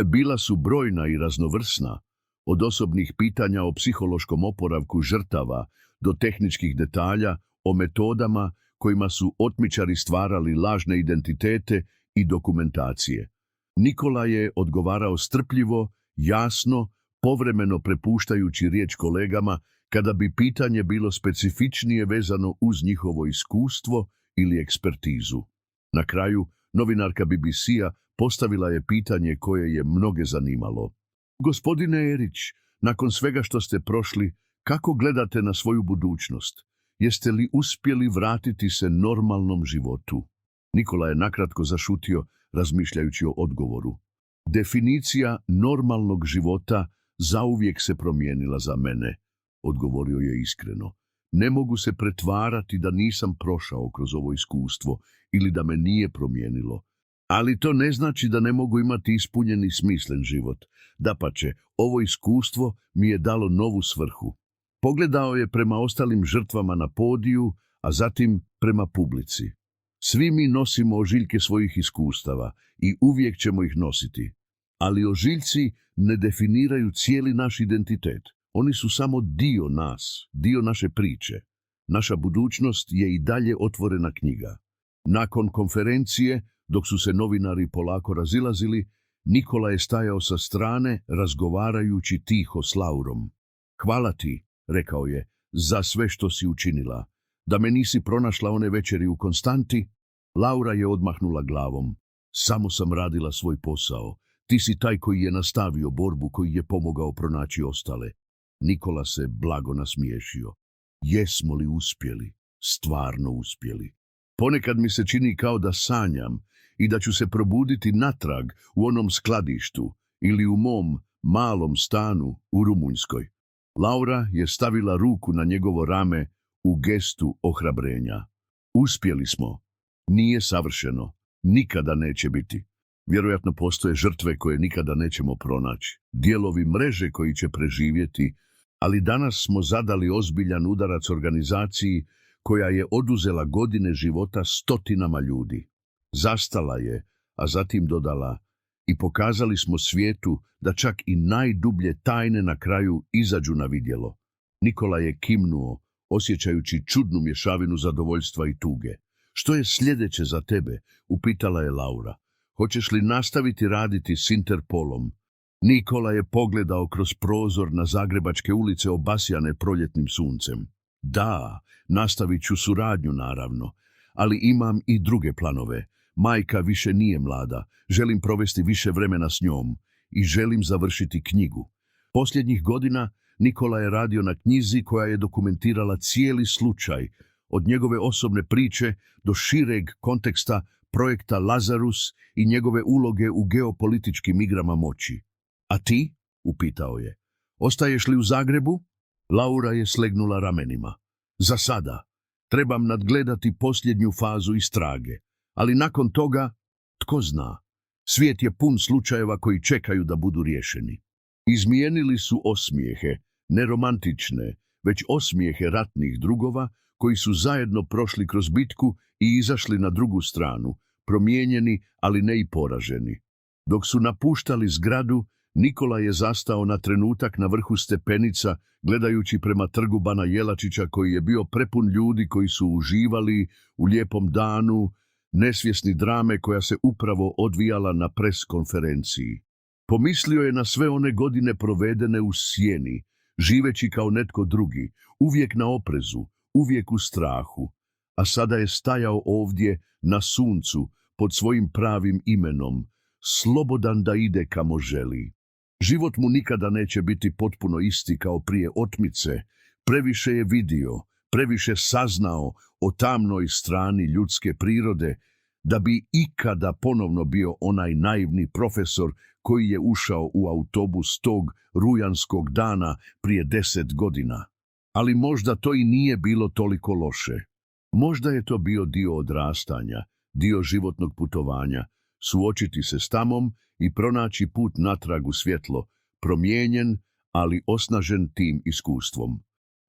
Speaker 1: Bila su brojna i raznovrsna, od osobnih pitanja o psihološkom oporavku žrtava do tehničkih detalja o metodama kojima su otmičari stvarali lažne identitete i dokumentacije. Nikola je odgovarao strpljivo, jasno, povremeno prepuštajući riječ kolegama kada bi pitanje bilo specifičnije vezano uz njihovo iskustvo ili ekspertizu. Na kraju, novinarka BBC-a postavila je pitanje koje je mnoge zanimalo. Gospodine Erić, nakon svega što ste prošli, kako gledate na svoju budućnost? Jeste li uspjeli vratiti se normalnom životu? Nikola je nakratko zašutio, razmišljajući o odgovoru. Definicija normalnog života zauvijek se promijenila za mene, odgovorio je iskreno. Ne mogu se pretvarati da nisam prošao kroz ovo iskustvo ili da me nije promijenilo. Ali to ne znači da ne mogu imati ispunjen i smislen život. Dapače, ovo iskustvo mi je dalo novu svrhu. Pogledao je prema ostalim žrtvama na podiju, a zatim prema publici. Svi mi nosimo ožiljke svojih iskustava i uvijek ćemo ih nositi. Ali ožiljci ne definiraju cijeli naš identitet. Oni su samo dio nas, dio naše priče. Naša budućnost je i dalje otvorena knjiga. Nakon konferencije, dok su se novinari polako razilazili, Nikola je stajao sa strane, razgovarajući tiho s Laurom. Hvala ti, rekao je, za sve što si učinila. Da me nisi pronašla one večeri u Konstanti? Laura je odmahnula glavom. Samo sam radila svoj posao. Ti si taj koji je nastavio borbu, koji je pomogao pronaći ostale. Nikola se blago nasmiješio. Jesmo li uspjeli? Stvarno uspjeli. Ponekad mi se čini kao da sanjam i da ću se probuditi natrag u onom skladištu ili u mom malom stanu u Rumunjskoj. Laura je stavila ruku na njegovo rame u gestu ohrabrenja. Uspjeli smo. Nije savršeno. Nikada neće biti. Vjerojatno postoje žrtve koje nikada nećemo pronaći. Dijelovi mreže koji će preživjeti, ali danas smo zadali ozbiljan udarac organizaciji koja je oduzela godine života stotinama ljudi. Zastala je, a zatim dodala, i pokazali smo svijetu da čak i najdublje tajne na kraju izađu na vidjelo. Nikola je kimnuo, osjećajući čudnu mješavinu zadovoljstva i tuge. Što je sljedeće za tebe? Upitala je Laura. Hoćeš li nastaviti raditi s Interpolom? Nikola je pogledao kroz prozor na zagrebačke ulice obasjane proljetnim suncem. Da, nastavit ću suradnju naravno, ali imam i druge planove. Majka više nije mlada, želim provesti više vremena s njom i želim završiti knjigu. Posljednjih godina Nikola je radio na knjizi koja je dokumentirala cijeli slučaj, od njegove osobne priče do šireg konteksta projekta Lazarus i njegove uloge u geopolitičkim igrama moći. A ti? Upitao je. Ostaješ li u Zagrebu? Laura je slegnula ramenima. Za sada. Trebam nadgledati posljednju fazu istrage. Ali nakon toga, tko zna, svijet je pun slučajeva koji čekaju da budu riješeni. Izmijenili su osmijehe, ne romantične, već osmijehe ratnih drugova koji su zajedno prošli kroz bitku i izašli na drugu stranu, promijenjeni, ali ne i poraženi. Dok su napuštali zgradu, Nikola je zastao na trenutak na vrhu stepenica, gledajući prema trgu Bana Jelačića koji je bio prepun ljudi koji su uživali u lijepom danu, nesvjesni drame koja se upravo odvijala na pres konferenciji. Pomislio je na sve one godine provedene u sjeni, živeći kao netko drugi, uvijek na oprezu, uvijek u strahu, a sada je stajao ovdje na suncu pod svojim pravim imenom, slobodan da ide kamo želi. Život mu nikada neće biti potpuno isti kao prije otmice, previše je vidio, previše saznao o tamnoj strani ljudske prirode, da bi ikada ponovno bio onaj naivni profesor koji je ušao u autobus tog rujanskog dana prije 10 godina. Ali možda to i nije bilo toliko loše. Možda je to bio dio odrastanja, dio životnog putovanja, suočiti se s tamom i pronaći put natrag u svjetlo, promijenjen, ali osnažen tim iskustvom.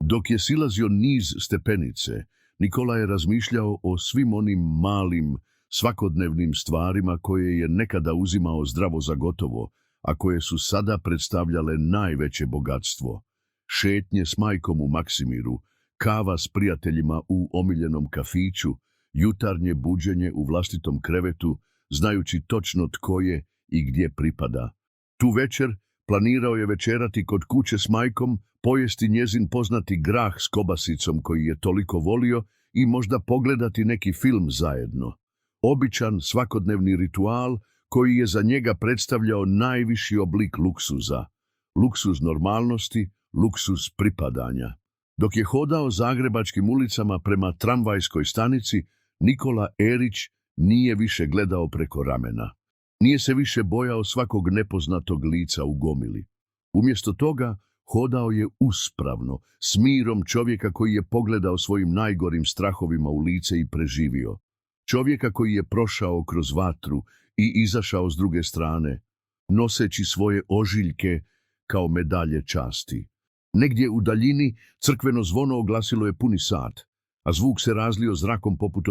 Speaker 1: Dok je silazio niz stepenice, Nikola je razmišljao o svim onim malim, svakodnevnim stvarima koje je nekada uzimao zdravo za gotovo, a koje su sada predstavljale najveće bogatstvo. Šetnje s majkom u Maksimiru, kava s prijateljima u omiljenom kafiću, jutarnje buđenje u vlastitom krevetu, znajući točno tko je i gdje pripada. Tu večer planirao je večerati kod kuće s majkom, pojesti njezin poznati grah s kobasicom koji je toliko volio i možda pogledati neki film zajedno. Običan svakodnevni ritual koji je za njega predstavljao najviši oblik luksuza. Luksuz normalnosti, luksuz pripadanja. Dok je hodao zagrebačkim ulicama prema tramvajskoj stanici, Nikola Erić nije više gledao preko ramena. Nije se više bojao svakog nepoznatog lica u gomili. Umjesto toga, hodao je uspravno, s mirom čovjeka koji je pogledao svojim najgorim strahovima u lice i preživio. Čovjeka koji je prošao kroz vatru i izašao s druge strane, noseći svoje ožiljke kao medalje časti. Negdje u daljini crkveno zvono oglasilo je puni sat, a zvuk se razlio zrakom poput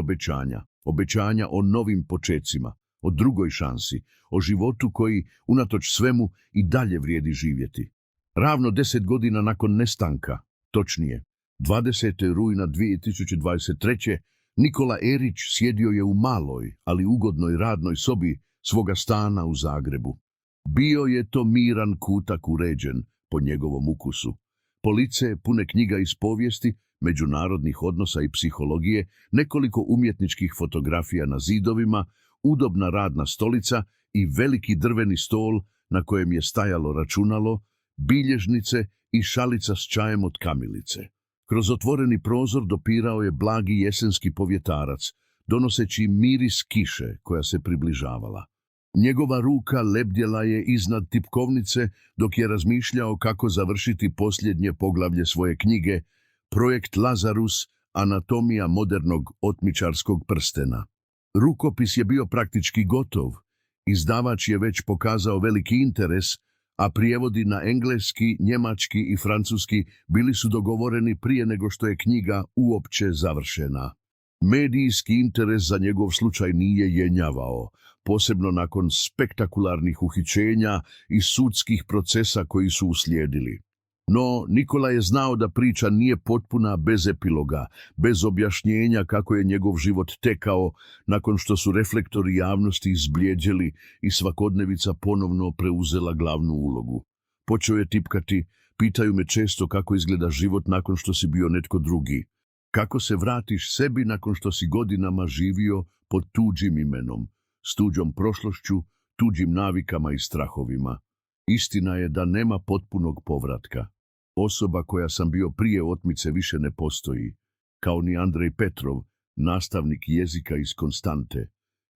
Speaker 1: obećanja o novim počecima, o drugoj šansi, o životu koji, unatoč svemu, i dalje vrijedi živjeti. Ravno 10 godina nakon nestanka, točnije, 20. rujna 2023. Nikola Erić sjedio je u maloj, ali ugodnoj radnoj sobi svoga stana u Zagrebu. Bio je to miran kutak uređen po njegovom ukusu. Police pune knjiga iz povijesti, međunarodnih odnosa i psihologije, nekoliko umjetničkih fotografija na zidovima, udobna radna stolica i veliki drveni stol na kojem je stajalo računalo, bilježnice i šalica s čajem od kamilice. Kroz otvoreni prozor dopirao je blagi jesenski povjetarac, donoseći miris kiše koja se približavala. Njegova ruka lebdjela je iznad tipkovnice dok je razmišljao kako završiti posljednje poglavlje svoje knjige, Projekt Lazarus, anatomija modernog otmičarskog prstena. Rukopis je bio praktički gotov, izdavač je već pokazao veliki interes, a prijevodi na engleski, njemački i francuski bili su dogovoreni prije nego što je knjiga uopće završena. Medijski interes za njegov slučaj nije jenjavao, posebno nakon spektakularnih uhićenja i sudskih procesa koji su uslijedili. No, Nikola je znao da priča nije potpuna bez epiloga, bez objašnjenja kako je njegov život tekao nakon što su reflektori javnosti izblijeđeli i svakodnevica ponovno preuzela glavnu ulogu. Počeo je tipkati, pitaju me često kako izgleda život nakon što si bio netko drugi. Kako se vratiš sebi nakon što si godinama živio pod tuđim imenom, s tuđom prošlošću, tuđim navikama i strahovima. Istina je da nema potpunog povratka. Osoba koja sam bio prije otmice više ne postoji, kao ni Andrej Petrov, nastavnik jezika iz Konstante.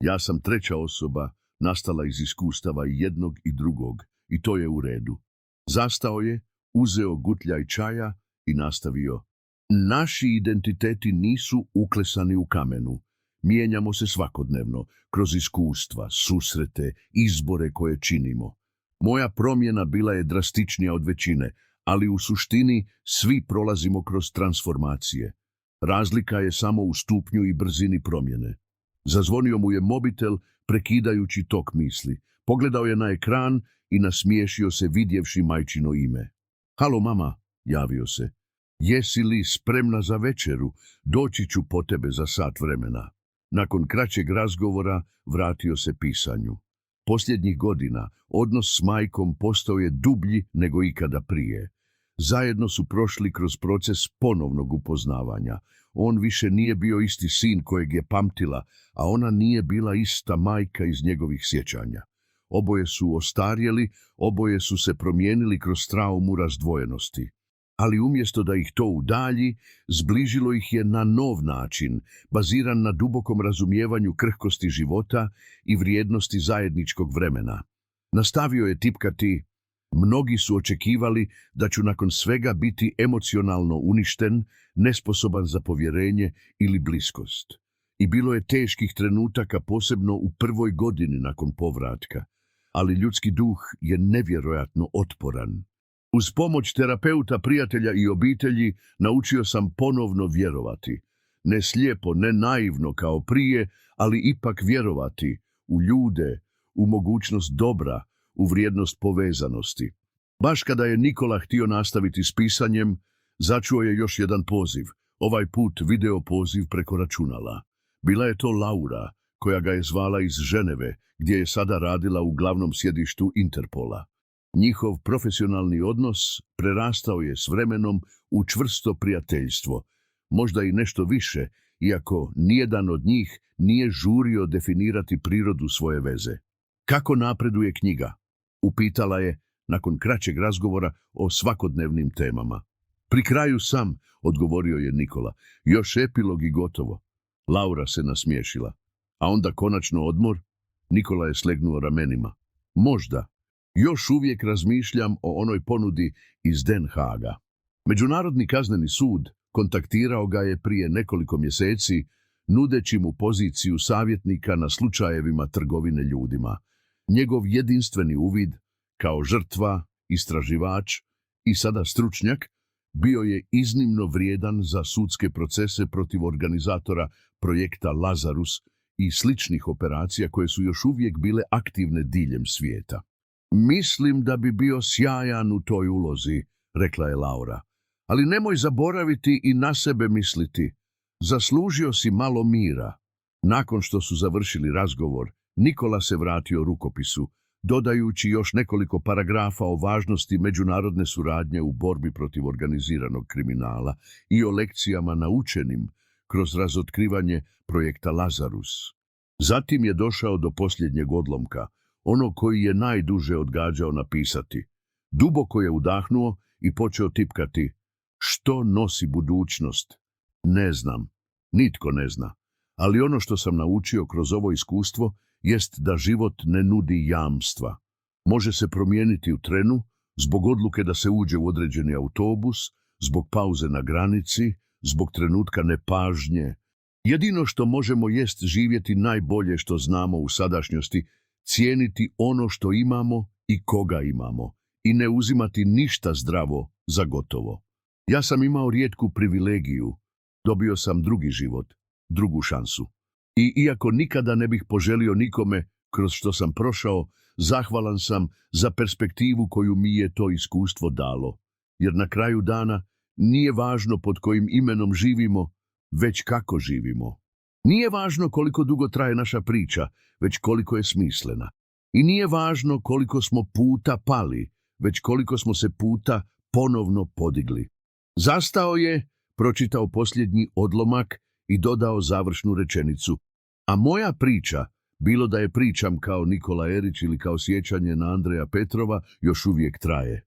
Speaker 1: Ja sam treća osoba, nastala iz iskustava i jednog i drugog, i to je u redu. Zastao je, uzeo gutljaj čaja i nastavio. Naši identiteti nisu uklesani u kamenu. Mijenjamo se svakodnevno, kroz iskustva, susrete, izbore koje činimo. Moja promjena bila je drastičnija od većine, ali u suštini svi prolazimo kroz transformacije. Razlika je samo u stupnju i brzini promjene. Zazvonio mu je mobitel, prekidajući tok misli. Pogledao je na ekran i nasmiješio se vidjevši majčino ime. Halo mama, javio se. Jesi li spremna za večeru? Doći ću po tebe za sat vremena. Nakon kraćeg razgovora vratio se pisanju. Posljednjih godina odnos s majkom postao je dublji nego ikada prije. Zajedno su prošli kroz proces ponovnog upoznavanja. On više nije bio isti sin kojeg je pamtila, a ona nije bila ista majka iz njegovih sjećanja. Oboje su ostarjeli, oboje su se promijenili kroz traumu razdvojenosti. Ali umjesto da ih to udalji, zbližilo ih je na nov način, baziran na dubokom razumijevanju krhkosti života i vrijednosti zajedničkog vremena. Nastavio je tipkati, mnogi su očekivali da ću nakon svega biti emocionalno uništen, nesposoban za povjerenje ili bliskost. I bilo je teških trenutaka, posebno u prvoj godini nakon povratka, ali ljudski duh je nevjerojatno otporan. Uz pomoć terapeuta, prijatelja i obitelji naučio sam ponovno vjerovati. Ne slijepo, ne naivno kao prije, ali ipak vjerovati u ljude, u mogućnost dobra, u vrijednost povezanosti. Baš kada je Nikola htio nastaviti s pisanjem, začuo je još jedan poziv, ovaj put video poziv preko računala. Bila je to Laura, koja ga je zvala iz Ženeve, gdje je sada radila u glavnom sjedištu Interpola. Njihov profesionalni odnos prerastao je s vremenom u čvrsto prijateljstvo, možda i nešto više, iako nijedan od njih nije žurio definirati prirodu svoje veze. Kako napreduje knjiga? Upitala je, nakon kraćeg razgovora o svakodnevnim temama. Pri kraju sam, odgovorio je Nikola, još epilog i gotovo. Laura se nasmiješila. A onda konačno odmor? Nikola je slegnuo ramenima. Možda. Još uvijek razmišljam o onoj ponudi iz Den Haaga. Međunarodni kazneni sud kontaktirao ga je prije nekoliko mjeseci, nudeći mu poziciju savjetnika na slučajevima trgovine ljudima. Njegov jedinstveni uvid, kao žrtva, istraživač i sada stručnjak, bio je iznimno vrijedan za sudske procese protiv organizatora projekta Lazarus i sličnih operacija koje su još uvijek bile aktivne diljem svijeta. Mislim da bi bio sjajan u toj ulozi, rekla je Laura. Ali nemoj zaboraviti i na sebe misliti. Zaslužio si malo mira. Nakon što su završili razgovor, Nikola se vratio rukopisu, dodajući još nekoliko paragrafa o važnosti međunarodne suradnje u borbi protiv organiziranog kriminala i o lekcijama naučenim kroz razotkrivanje projekta Lazarus. Zatim je došao do posljednjeg odlomka, ono koji je najduže odgađao napisati. Duboko je udahnuo i počeo tipkati. Što nosi budućnost? Ne znam. Nitko ne zna. Ali ono što sam naučio kroz ovo iskustvo jest da život ne nudi jamstva. Može se promijeniti u trenu, zbog odluke da se uđe u određeni autobus, zbog pauze na granici, zbog trenutka nepažnje. Jedino što možemo jest živjeti najbolje što znamo u sadašnjosti, cijeniti ono što imamo i koga imamo i ne uzimati ništa zdravo za gotovo. Ja sam imao rijetku privilegiju. Dobio sam drugi život, drugu šansu. I iako nikada ne bih poželio nikome kroz što sam prošao, zahvalan sam za perspektivu koju mi je to iskustvo dalo. Jer na kraju dana nije važno pod kojim imenom živimo, već kako živimo. Nije važno koliko dugo traje naša priča, već koliko je smislena. I nije važno koliko smo puta pali, već koliko smo se puta ponovno podigli. Zastao je, pročitao posljednji odlomak i dodao završnu rečenicu. A moja priča, bilo da je pričam kao Nikola Erić ili kao sjećanje na Andreja Petrova, još uvijek traje.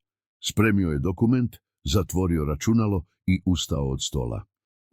Speaker 1: Spremio je dokument, zatvorio računalo i ustao od stola.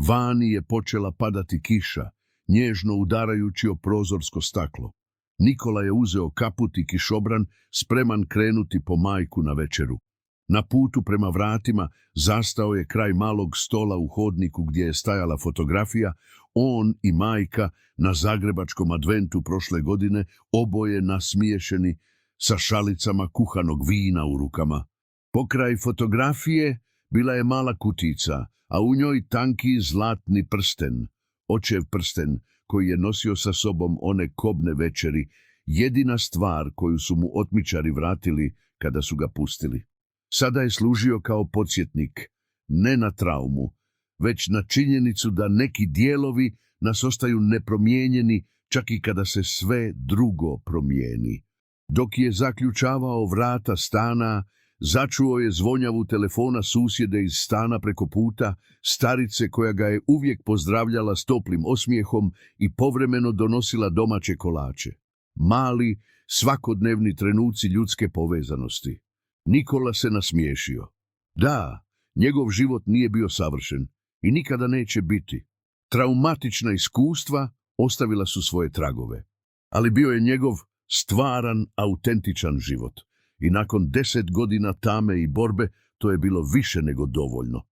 Speaker 1: Vani je počela padati kiša, nježno udarajući o prozorsko staklo. Nikola je uzeo kaput i kišobran, spreman krenuti po majku na večeru. Na putu prema vratima zastao je kraj malog stola u hodniku gdje je stajala fotografija, on i majka na zagrebačkom adventu prošle godine, oboje nasmiješeni, sa šalicama kuhanog vina u rukama. Pokraj fotografije bila je mala kutica, a u njoj tanki zlatni prsten, očev prsten koji je nosio sa sobom one kobne večeri, jedina stvar koju su mu otmičari vratili kada su ga pustili. Sada je služio kao podsjetnik, ne na traumu, već na činjenicu da neki dijelovi nas ostaju nepromijenjeni čak i kada se sve drugo promijeni. Dok je zaključavao vrata stana, začuo je zvonjavu telefona susjede iz stana preko puta, starice koja ga je uvijek pozdravljala s toplim osmijehom i povremeno donosila domaće kolače. Mali, svakodnevni trenuci ljudske povezanosti. Nikola se nasmiješio. Da, njegov život nije bio savršen i nikada neće biti. Traumatična iskustva ostavila su svoje tragove. Ali bio je njegov stvaran, autentičan život. I nakon 10 godina tame i borbe to je bilo više nego dovoljno.